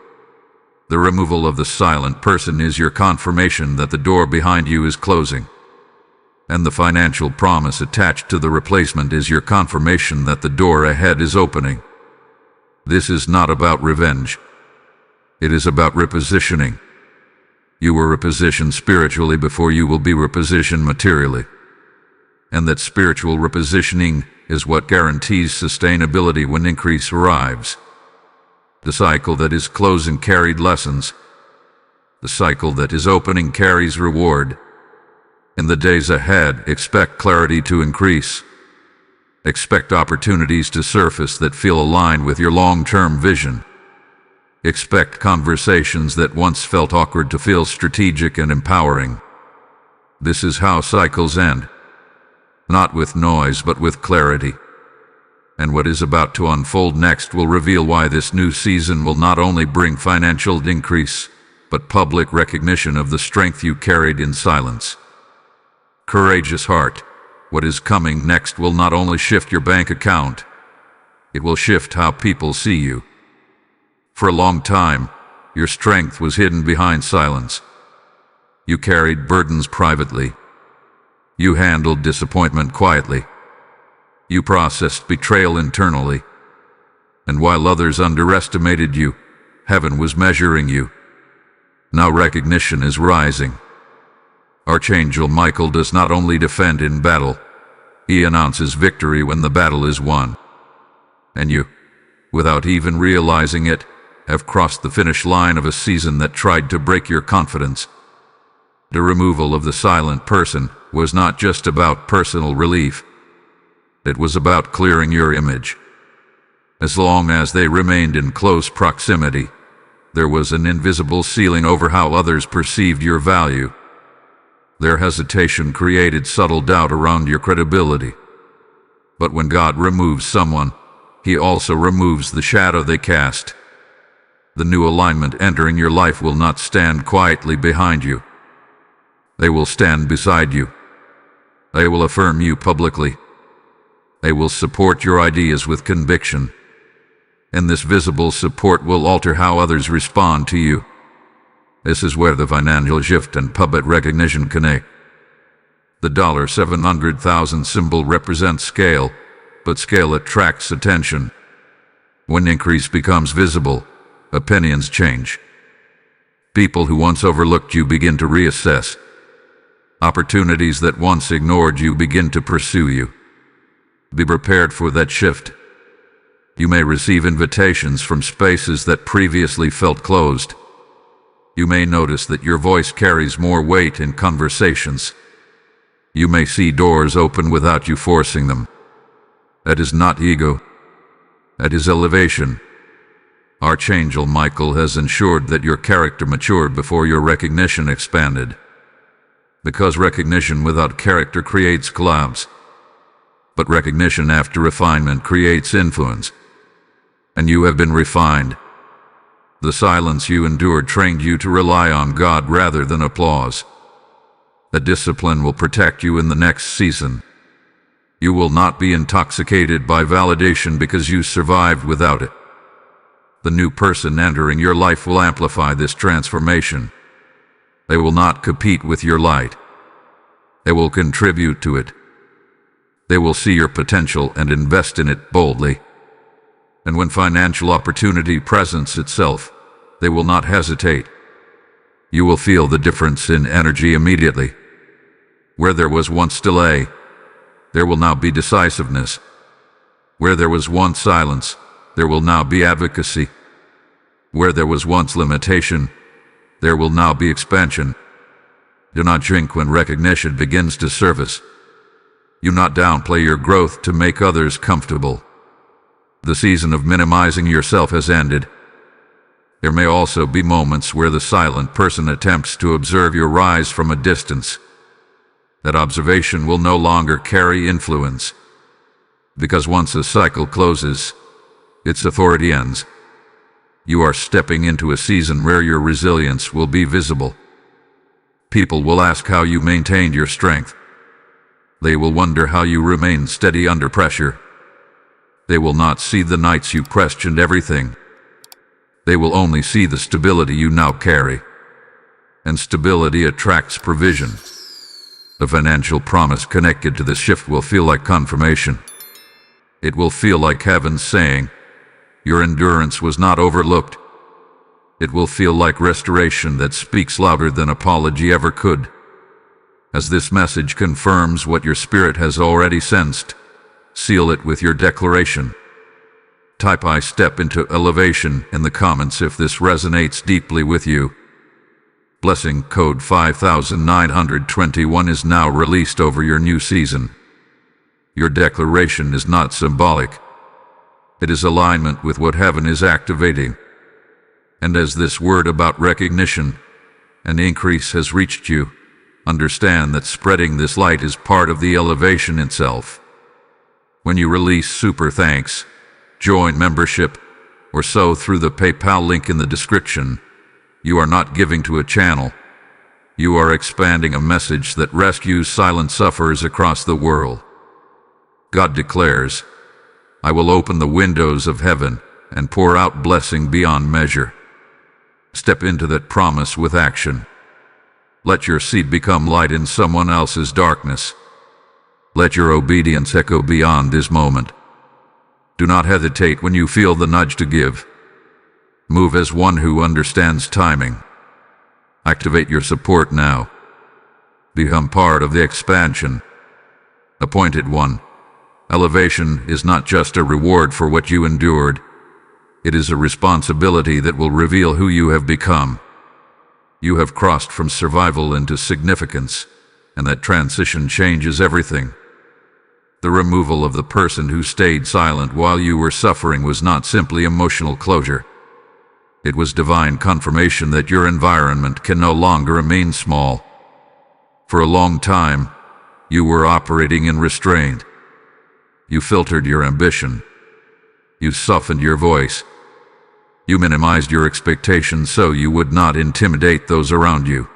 The removal of the silent person is your confirmation that the door behind you is closing. And the financial promise attached to the replacement is your confirmation that the door ahead is opening. This is not about revenge. It is about repositioning. You were repositioned spiritually before you will be repositioned materially. And that spiritual repositioning is what guarantees sustainability when increase arrives. The cycle that is closing carried lessons. The cycle that is opening carries reward. In the days ahead, expect clarity to increase. Expect opportunities to surface that feel aligned with your long-term vision. Expect conversations that once felt awkward to feel strategic and empowering. This is how cycles end. Not with noise, but with clarity. And what is about to unfold next will reveal why this new season will not only bring financial increase, but public recognition of the strength you carried in silence. Courageous heart, what is coming next will not only shift your bank account, it will shift how people see you. For a long time, your strength was hidden behind silence. You carried burdens privately. You handled disappointment quietly. You processed betrayal internally. And while others underestimated you, heaven was measuring you. Now recognition is rising. Archangel Michael does not only defend in battle, he announces victory when the battle is won. And you, without even realizing it, have crossed the finish line of a season that tried to break your confidence. The removal of the silent person was not just about personal relief. It was about clearing your image. As long as they remained in close proximity, there was an invisible ceiling over how others perceived your value. Their hesitation created subtle doubt around your credibility. But when God removes someone, He also removes the shadow they cast. The new alignment entering your life will not stand quietly behind you. They will stand beside you. They will affirm you publicly. They will support your ideas with conviction. And this visible support will alter how others respond to you. This is where the financial shift and public recognition connect. The $700,000 symbol represents scale, but scale attracts attention. When increase becomes visible, opinions change. People who once overlooked you begin to reassess. Opportunities that once ignored you begin to pursue you. Be prepared for that shift. You may receive invitations from spaces that previously felt closed. You may notice that your voice carries more weight in conversations. You may see doors open without you forcing them. That is not ego. That is elevation. Archangel Michael has ensured that your character matured before your recognition expanded. Because recognition without character creates collapse. But recognition after refinement creates influence. And you have been refined. The silence you endured trained you to rely on God rather than applause. That discipline will protect you in the next season. You will not be intoxicated by validation because you survived without it. The new person entering your life will amplify this transformation. They will not compete with your light. They will contribute to it. They will see your potential and invest in it boldly. And when financial opportunity presents itself, they will not hesitate. You will feel the difference in energy immediately. Where there was once delay, there will now be decisiveness. Where there was once silence, there will now be advocacy. Where there was once limitation, there will now be expansion. Do not shrink when recognition begins to surface. Do not downplay your growth to make others comfortable. The season of minimizing yourself has ended. There may also be moments where the silent person attempts to observe your rise from a distance. That observation will no longer carry influence, because once a cycle closes, its authority ends. You are stepping into a season where your resilience will be visible. People will ask how you maintained your strength. They will wonder how you remain steady under pressure. They will not see the nights you questioned everything. They will only see the stability you now carry. And stability attracts provision. The financial promise connected to this shift will feel like confirmation. It will feel like heaven saying, your endurance was not overlooked. It will feel like restoration that speaks louder than apology ever could. As this message confirms what your spirit has already sensed, seal it with your declaration. Type "I step into elevation" in the comments if this resonates deeply with you. Blessing code 5921 is now released over your new season. Your declaration is not symbolic. It is alignment with what heaven is activating. And as this word about recognition and increase has reached you, understand that spreading this light is part of the elevation itself. When you release super thanks, join membership, or sow through the PayPal link in the description, you are not giving to a channel. You are expanding a message that rescues silent sufferers across the world. God declares, I will open the windows of heaven and pour out blessing beyond measure. Step into that promise with action. Let your seed become light in someone else's darkness. Let your obedience echo beyond this moment. Do not hesitate when you feel the nudge to give. Move as one who understands timing. Activate your support now. Become part of the expansion. Appointed one. Elevation is not just a reward for what you endured. It is a responsibility that will reveal who you have become. You have crossed from survival into significance, and that transition changes everything. The removal of the person who stayed silent while you were suffering was not simply emotional closure. It was divine confirmation that your environment can no longer remain small. For a long time, you were operating in restraint. You filtered your ambition. You softened your voice. You minimized your expectations so you would not intimidate those around you.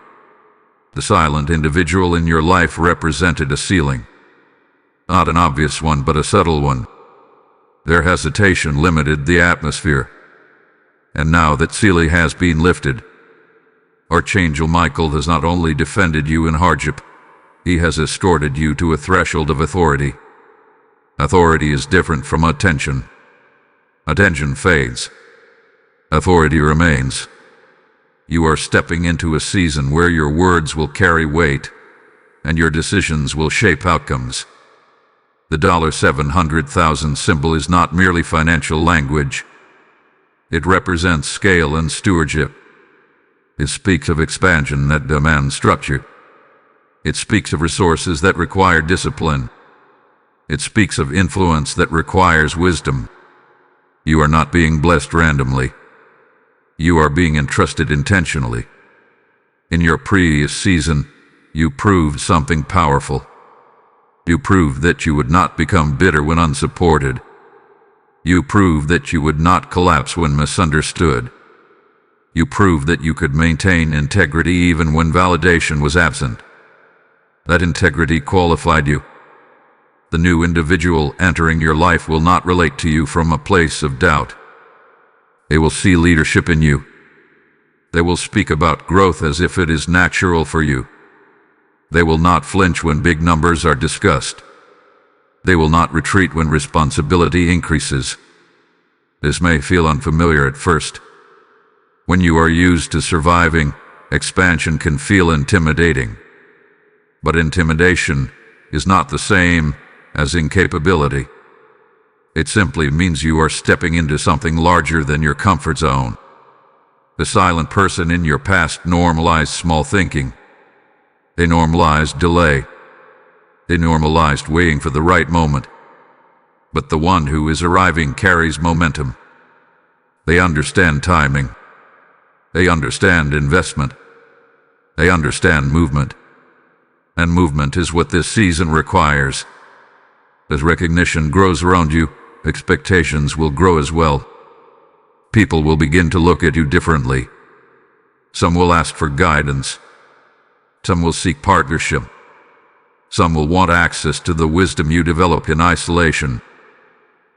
The silent individual in your life represented a ceiling. Not an obvious one, but a subtle one. Their hesitation limited the atmosphere. And now that ceiling has been lifted, Archangel Michael has not only defended you in hardship, he has escorted you to a threshold of authority. Authority is different from attention. Attention fades. Authority remains. You are stepping into a season where your words will carry weight, and your decisions will shape outcomes. The 700,000 symbol is not merely financial language. It represents scale and stewardship. It speaks of expansion that demands structure. It speaks of resources that require discipline. It speaks of influence that requires wisdom. You are not being blessed randomly. You are being entrusted intentionally. In your previous season, you proved something powerful. You proved that you would not become bitter when unsupported. You proved that you would not collapse when misunderstood. You proved that you could maintain integrity even when validation was absent. That integrity qualified you. The new individual entering your life will not relate to you from a place of doubt. They will see leadership in you. They will speak about growth as if it is natural for you. They will not flinch when big numbers are discussed. They will not retreat when responsibility increases. This may feel unfamiliar at first. When you are used to surviving, expansion can feel intimidating. But intimidation is not the same as incapability. It simply means you are stepping into something larger than your comfort zone. The silent person in your past normalized small thinking. They normalized delay. They normalized waiting for the right moment. but the one who is arriving carries momentum. They understand timing. They understand investment. They understand movement. And movement is what this season requires. As recognition grows around you, expectations will grow as well. People will begin to look at you differently. Some will ask for guidance. Some will seek partnership. Some will want access to the wisdom you develop in isolation.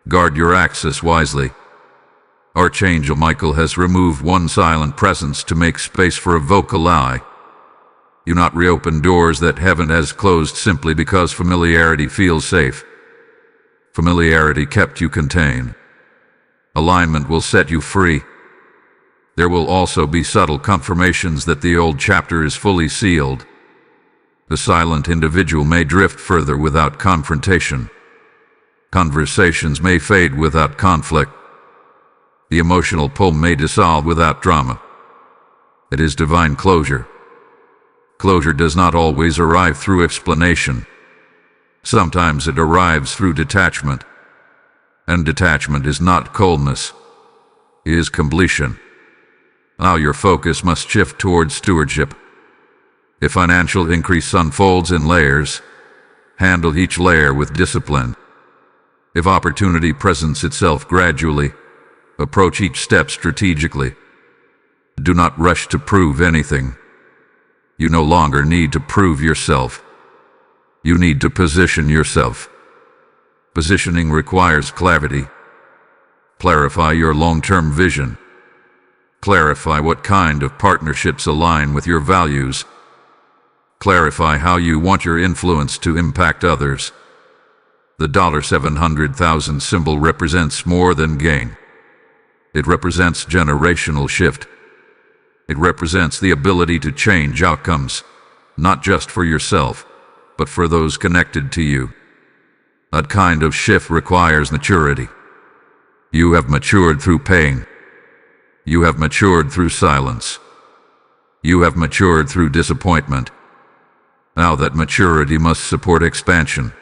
Guard your access wisely. Archangel Michael has removed one silent presence to make space for a vocal eye. Do not reopen doors that heaven has closed simply because familiarity feels safe. Familiarity kept you contained. Alignment will set you free. There will also be subtle confirmations that the old chapter is fully sealed. The silent individual may drift further without confrontation. Conversations may fade without conflict. The emotional pull may dissolve without drama. It is divine closure. Closure does not always arrive through explanation. Sometimes it arrives through detachment. And detachment is not coldness. It is completion. Now your focus must shift towards stewardship. If financial increase unfolds in layers, handle each layer with discipline. If opportunity presents itself gradually, approach each step strategically. Do not rush to prove anything. You no longer need to prove yourself. You need to position yourself. Positioning requires clarity. Clarify your long-term vision. Clarify what kind of partnerships align with your values. Clarify how you want your influence to impact others. The $700,000 symbol represents more than gain. It represents generational shift. It represents the ability to change outcomes, not just for yourself, but for those connected to you. That kind of shift requires maturity. You have matured through pain. You have matured through silence. You have matured through disappointment. Now that maturity must support expansion.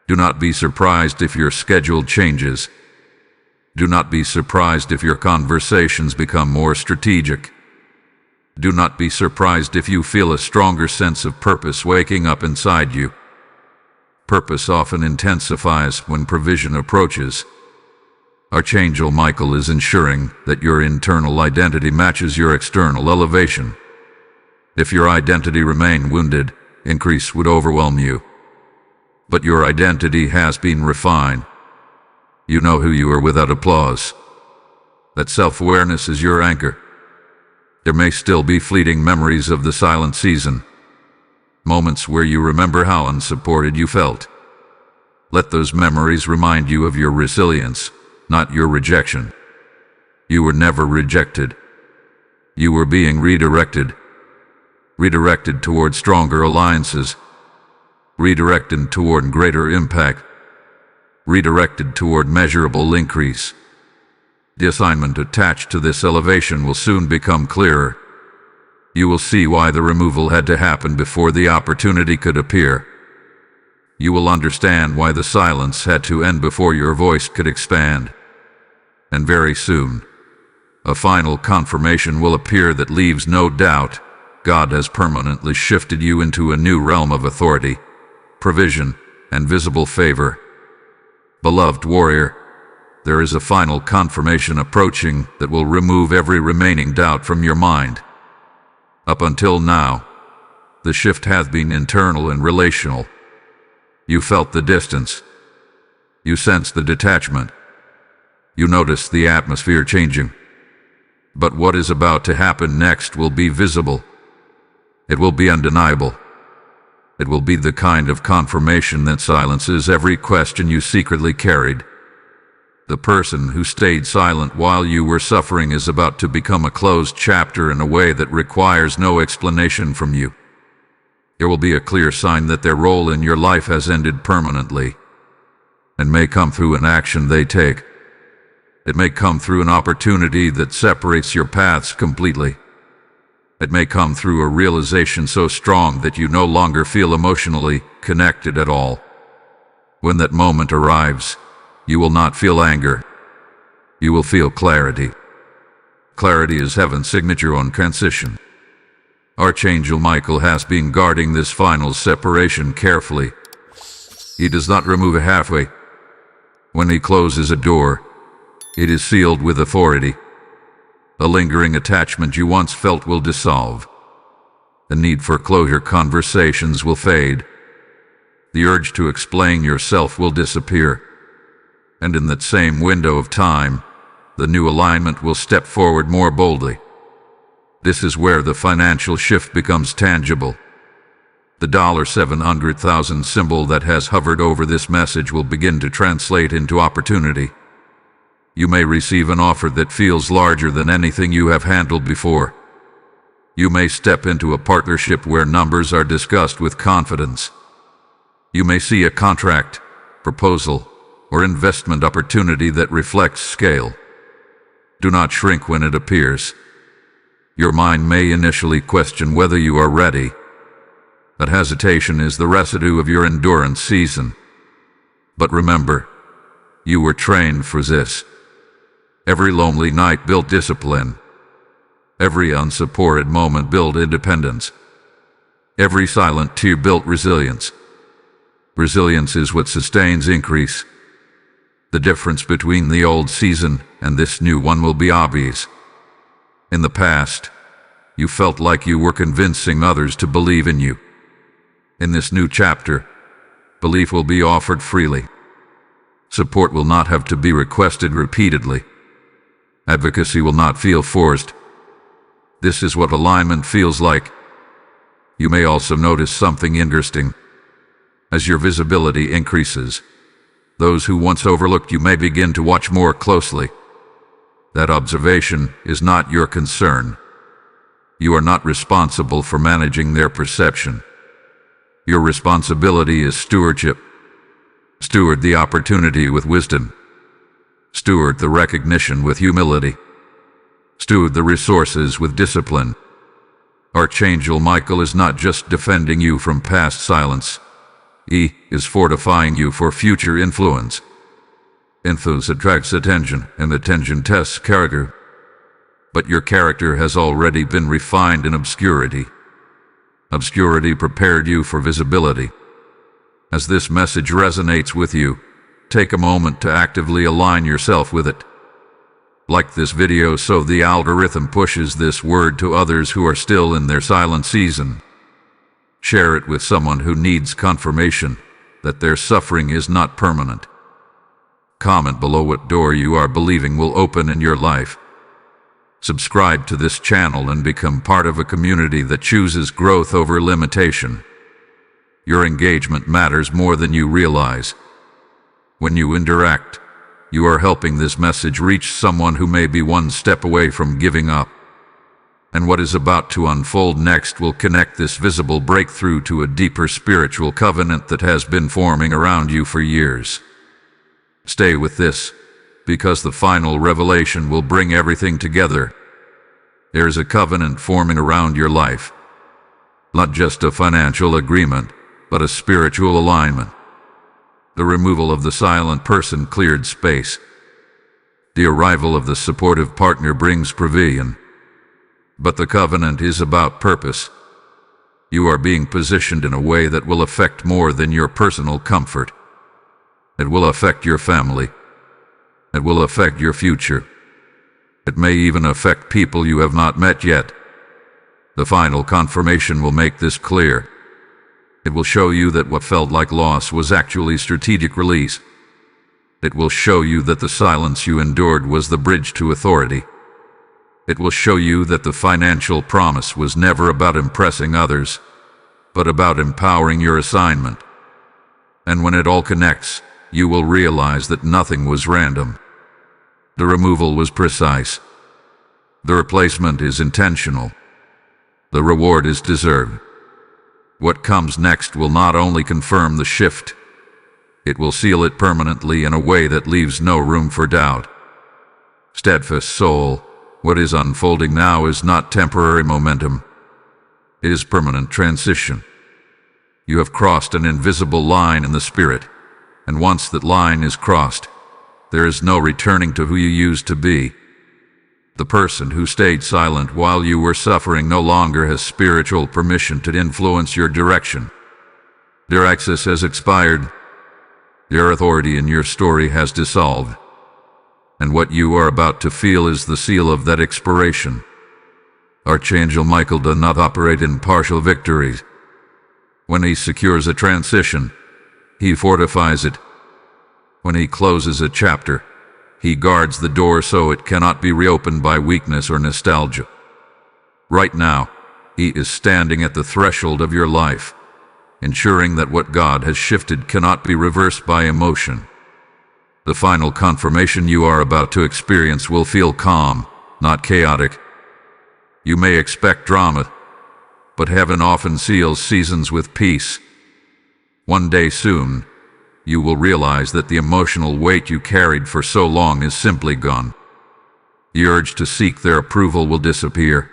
Do not be surprised if your schedule changes. Do not be surprised if your conversations become more strategic. Do not be surprised if you feel a stronger sense of purpose waking up inside you. Purpose often intensifies when provision approaches. Archangel Michael is ensuring that your internal identity matches your external elevation. If your identity remained wounded, increase would overwhelm you. But your identity has been refined. You know who you are without applause. That self-awareness is your anchor. There may still be fleeting memories of the silent season. Moments where you remember how unsupported you felt. Let those memories remind you of your resilience, not your rejection. You were never rejected. You were being redirected. Redirected toward stronger alliances. Redirected toward greater impact. Redirected toward measurable increase. The assignment attached to this elevation will soon become clearer. You will see why the removal had to happen before the opportunity could appear. You will understand why the silence had to end before your voice could expand. And very soon, a final confirmation will appear that leaves no doubt God has permanently shifted you into a new realm of authority, provision, and visible favor. Beloved warrior, there is a final confirmation approaching that will remove every remaining doubt from your mind. Up until now, the shift has been internal and relational. You felt the distance. You sensed the detachment. You noticed the atmosphere changing. But what is about to happen next will be visible. It will be undeniable. It will be the kind of confirmation that silences every question you secretly carried. The person who stayed silent while you were suffering is about to become a closed chapter in a way that requires no explanation from you. There will be a clear sign that their role in your life has ended permanently, and may come through an action they take. It may come through an opportunity that separates your paths completely. It may come through a realization so strong that you no longer feel emotionally connected at all. When that moment arrives, You will not feel anger. You will feel clarity. Clarity is heaven's signature on transition. Archangel Michael has been guarding this final separation carefully. He does not remove it halfway. When he closes a door, it is sealed with authority. The lingering attachment you once felt will dissolve. The need for closure conversations will fade. The urge to explain yourself will disappear. And in that same window of time, the new alignment will step forward more boldly. This is where the financial shift becomes tangible. The $700,000 symbol that has hovered over this message will begin to translate into opportunity. You may receive an offer that feels larger than anything you have handled before. You may step into a partnership where numbers are discussed with confidence. You may see a contract, proposal, or investment opportunity that reflects scale. Do not shrink when it appears. Your mind may initially question whether you are ready. That hesitation is the residue of your endurance season. But remember, you were trained for this. Every lonely night built discipline. Every unsupported moment built independence. Every silent tear built resilience. Resilience is what sustains increase. The difference between the old season and this new one will be obvious. In the past, you felt like you were convincing others to believe in you. In this new chapter, belief will be offered freely. Support will not have to be requested repeatedly. Advocacy will not feel forced. This is what alignment feels like. You may also notice something interesting. As your visibility increases, those who once overlooked you may begin to watch more closely. That observation is not your concern. You are not responsible for managing their perception. Your responsibility is stewardship. Steward the opportunity with wisdom. Steward the recognition with humility. Steward the resources with discipline. Archangel Michael is not just defending you from past silence. He is fortifying you for future influence. Influence attracts attention, and attention tests character. But your character has already been refined in obscurity. Obscurity prepared you for visibility. As this message resonates with you, take a moment to actively align yourself with it. Like this video so the algorithm pushes this word to others who are still in their silent season. Share it with someone who needs confirmation that their suffering is not permanent. Comment below what door you are believing will open in your life. Subscribe to this channel and become part of a community that chooses growth over limitation. Your engagement matters more than you realize. When you interact, you are helping this message reach someone who may be one step away from giving up. And what is about to unfold next will connect this visible breakthrough to a deeper spiritual covenant that has been forming around you for years. Stay with this, because the final revelation will bring everything together. There is a covenant forming around your life. Not just a financial agreement, but a spiritual alignment. The removal of the silent person cleared space. The arrival of the supportive partner brings provision. But the covenant is about purpose. You are being positioned in a way that will affect more than your personal comfort. It will affect your family. It will affect your future. It may even affect people you have not met yet. The final confirmation will make this clear. It will show you that what felt like loss was actually strategic release. It will show you that the silence you endured was the bridge to authority. It will show you that the financial promise was never about impressing others, but about empowering your assignment. And when it all connects, you will realize that nothing was random. The removal was precise. The replacement is intentional. The reward is deserved. What comes next will not only confirm the shift, it will seal it permanently in a way that leaves no room for doubt. Steadfast soul, what is unfolding now is not temporary momentum. It is permanent transition. You have crossed an invisible line in the spirit, and once that line is crossed, there is no returning to who you used to be. The person who stayed silent while you were suffering no longer has spiritual permission to influence your direction. Their access has expired. Their authority in your story has dissolved. And what you are about to feel is the seal of that expiration. Archangel Michael does not operate in partial victories. When he secures a transition, he fortifies it. When he closes a chapter, he guards the door so it cannot be reopened by weakness or nostalgia. Right now, he is standing at the threshold of your life, ensuring that what God has shifted cannot be reversed by emotion. The final confirmation you are about to experience will feel calm, not chaotic. You may expect drama, but heaven often seals seasons with peace. One day soon, you will realize that the emotional weight you carried for so long is simply gone. The urge to seek their approval will disappear.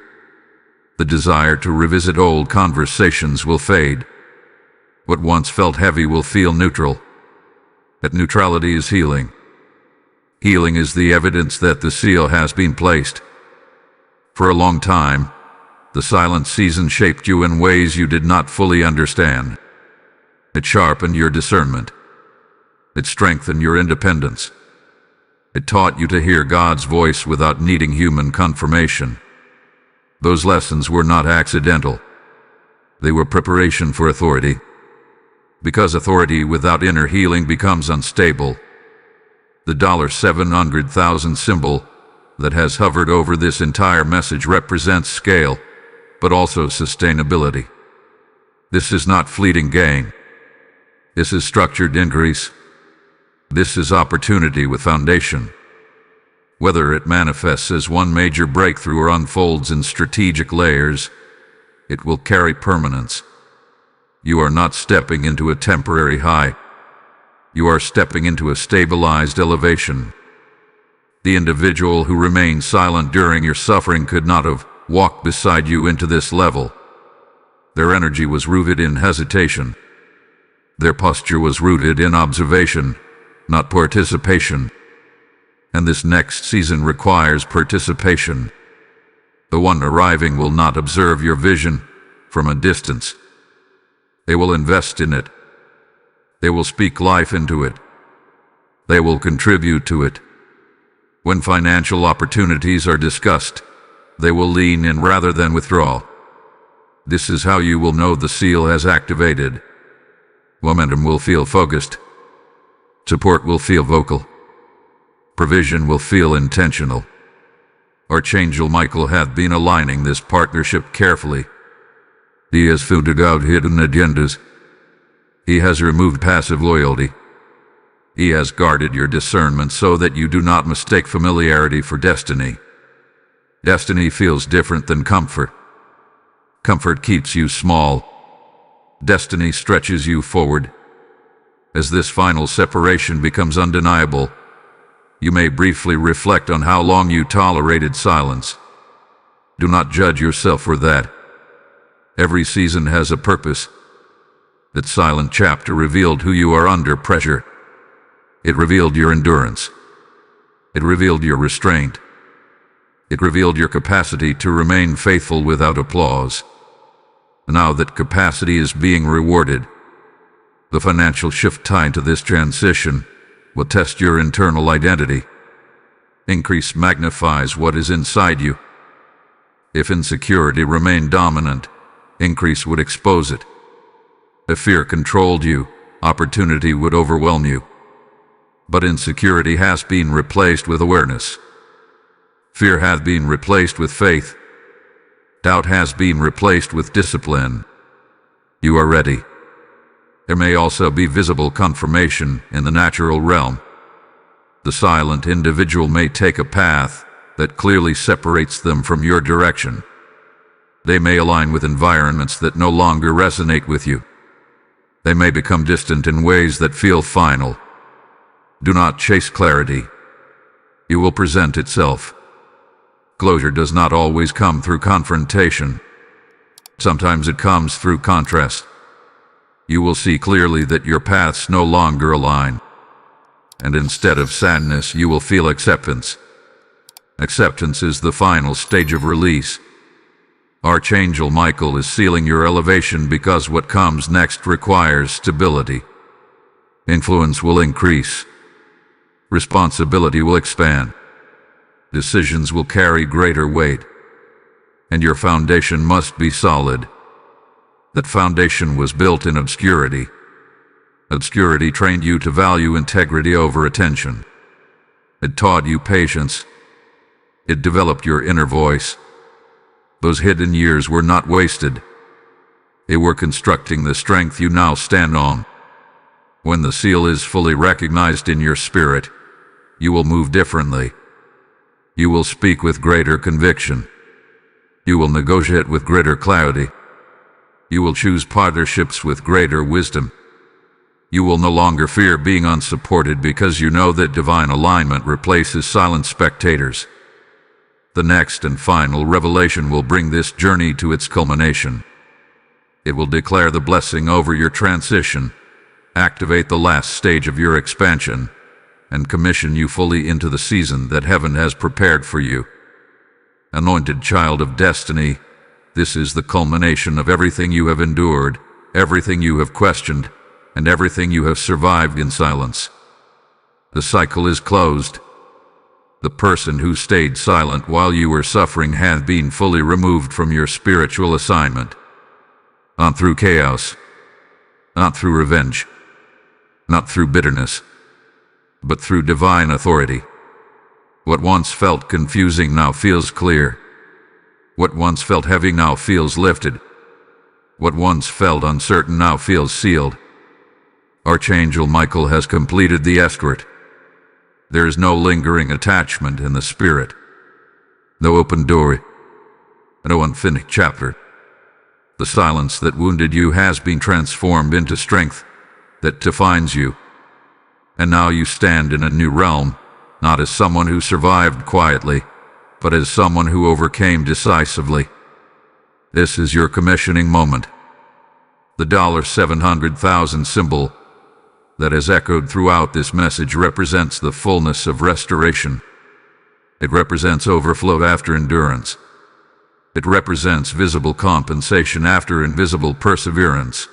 The desire to revisit old conversations will fade. What once felt heavy will feel neutral. That neutrality is healing. Healing is the evidence that the seal has been placed. For a long time, the silent season shaped you in ways you did not fully understand. It sharpened your discernment. It strengthened your independence. It taught you to hear God's voice without needing human confirmation. Those lessons were not accidental. They were preparation for authority. Because authority without inner healing becomes unstable. The $700,000 symbol that has hovered over this entire message represents scale, but also sustainability. This is not fleeting gain. This is structured increase. This is opportunity with foundation. Whether it manifests as one major breakthrough or unfolds in strategic layers, it will carry permanence. You are not stepping into a temporary high. You are stepping into a stabilized elevation. The individual who remained silent during your suffering could not have walked beside you into this level. Their energy was rooted in hesitation. Their posture was rooted in observation, not participation. And this next season requires participation. The one arriving will not observe your vision from a distance. They will invest in it. They will speak life into it. They will contribute to it. When financial opportunities are discussed, they will lean in rather than withdraw. This is how you will know the seal has activated. Momentum will feel focused. Support will feel vocal. Provision will feel intentional. Archangel Michael hath been aligning this partnership carefully. He has filtered out hidden agendas. He has removed passive loyalty. He has guarded your discernment so that you do not mistake familiarity for destiny. Destiny feels different than comfort. Comfort keeps you small. Destiny stretches you forward. As this final separation becomes undeniable, you may briefly reflect on how long you tolerated silence. Do not judge yourself for that. Every season has a purpose. That silent chapter revealed who you are under pressure. It revealed your endurance. It revealed your restraint. It revealed your capacity to remain faithful without applause. Now that capacity is being rewarded, the financial shift tied to this transition will test your internal identity. Increase magnifies what is inside you. If insecurity remained dominant, increase would expose it. If fear controlled you, opportunity would overwhelm you. But insecurity has been replaced with awareness. Fear has been replaced with faith. Doubt has been replaced with discipline. You are ready. There may also be visible confirmation in the natural realm. The silent individual may take a path that clearly separates them from your direction. They may align with environments that no longer resonate with you. They may become distant in ways that feel final. Do not chase clarity. It will present itself. Closure does not always come through confrontation. Sometimes it comes through contrast. You will see clearly that your paths no longer align. and instead of sadness you will feel acceptance. Acceptance is the final stage of release. Archangel Michael is sealing your elevation because what comes next requires stability. Influence will increase. Responsibility will expand. Decisions will carry greater weight. And your foundation must be solid. That foundation was built in obscurity. Obscurity trained you to value integrity over attention. It taught you patience. It developed your inner voice. Those hidden years were not wasted. They were constructing the strength you now stand on. When the seal is fully recognized in your spirit, you will move differently. You will speak with greater conviction. You will negotiate with greater clarity. You will choose partnerships with greater wisdom. You will no longer fear being unsupported because you know that divine alignment replaces silent spectators. The next and final revelation will bring this journey to its culmination. It will declare the blessing over your transition, activate the last stage of your expansion, and commission you fully into the season that heaven has prepared for you. Anointed child of destiny, this is the culmination of everything you have endured, everything you have questioned, and everything you have survived in silence. The cycle is closed. The person who stayed silent while you were suffering has been fully removed from your spiritual assignment. Not through chaos, not through revenge, not through bitterness, but through divine authority. What once felt confusing now feels clear. What once felt heavy now feels lifted. What once felt uncertain now feels sealed. Archangel Michael has completed the escort. There is no lingering attachment in the spirit. No open door. No unfinished chapter. The silence that wounded you has been transformed into strength that defines you. And now you stand in a new realm, not as someone who survived quietly, but as someone who overcame decisively. This is your commissioning moment. The $700,000 symbol that has echoed throughout this message represents the fullness of restoration. It represents overflow after endurance. It represents visible compensation after invisible perseverance.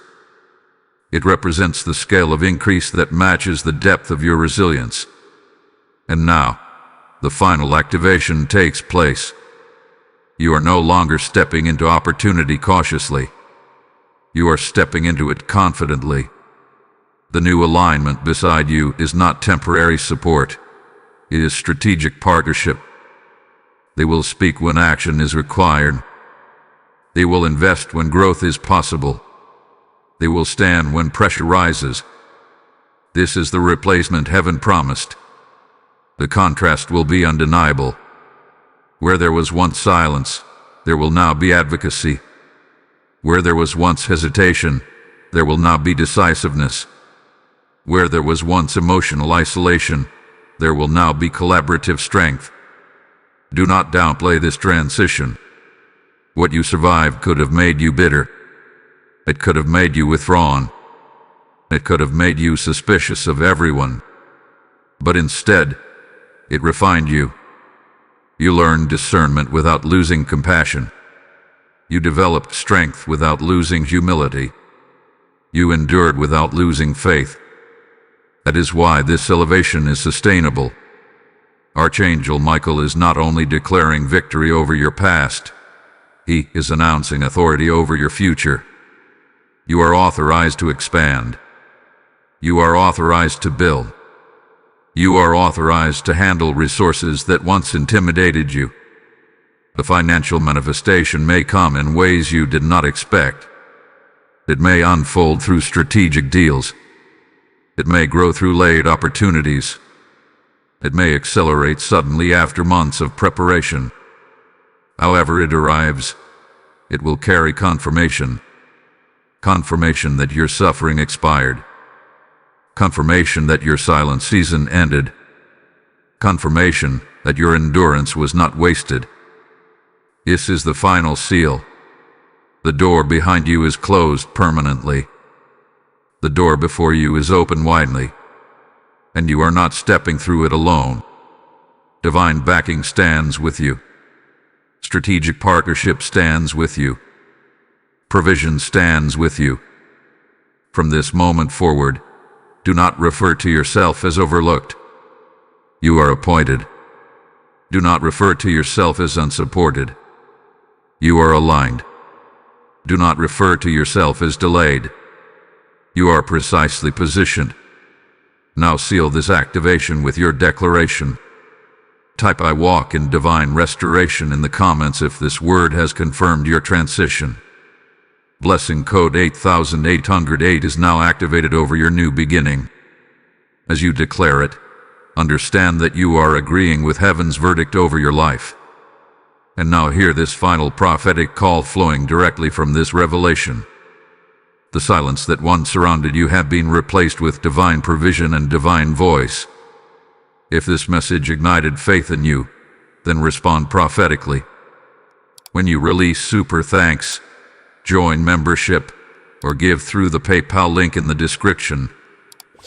It represents the scale of increase that matches the depth of your resilience. And now, the final activation takes place. You are no longer stepping into opportunity cautiously. You are stepping into it confidently. The new alignment beside you is not temporary support. It is strategic partnership. They will speak when action is required. They will invest when growth is possible. They will stand when pressure rises. This is the replacement heaven promised. The contrast will be undeniable. Where there was once silence, there will now be advocacy. Where there was once hesitation, there will now be decisiveness. Where there was once emotional isolation, there will now be collaborative strength. Do not downplay this transition. What you survived could have made you bitter. It could have made you withdrawn. It could have made you suspicious of everyone. But instead, it refined you. You learned discernment without losing compassion. You developed strength without losing humility. You endured without losing faith. That is why this elevation is sustainable. Archangel Michael is not only declaring victory over your past, he is announcing authority over your future. You are authorized to expand. You are authorized to build. You are authorized to handle resources that once intimidated you. The financial manifestation may come in ways you did not expect. It may unfold through strategic deals. It may grow through late opportunities. It may accelerate suddenly after months of preparation. However it arrives, it will carry confirmation. Confirmation that your suffering expired. Confirmation that your silent season ended. Confirmation that your endurance was not wasted. This is the final seal. The door behind you is closed permanently. The door before you is open widely. and you are not stepping through it alone. Divine backing stands with you. Strategic partnership stands with you. Provision stands with you. From this moment forward, do not refer to yourself as overlooked. You are appointed. Do not refer to yourself as unsupported. You are aligned. Do not refer to yourself as delayed. You are precisely positioned. Now seal this activation with your declaration. Type "I walk in divine restoration" in the comments if this word has confirmed your transition. Blessing code 8808 is now activated over your new beginning. As you declare it, understand that you are agreeing with heaven's verdict over your life. And now hear this final prophetic call flowing directly from this revelation. The silence that once surrounded you have been replaced with divine provision and divine voice. If this message ignited faith in you, then respond prophetically. When you release super thanks, join membership, or give through the PayPal link in the description,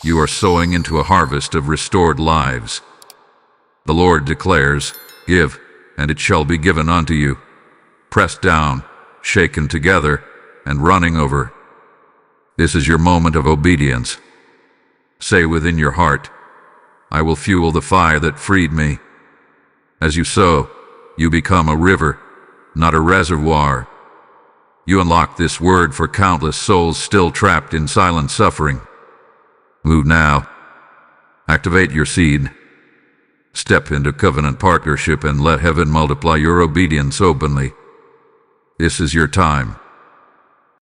you are sowing into a harvest of restored lives. The Lord declares, "Give, and it shall be given unto you, pressed down, shaken together, and running over." This is your moment of obedience. Say within your heart, "I will fuel the fire that freed me." As you sow, you become a river, not a reservoir. You unlock this word for countless souls still trapped in silent suffering. Move now. Activate your seed. Step into covenant partnership and let heaven multiply your obedience openly. This is your time.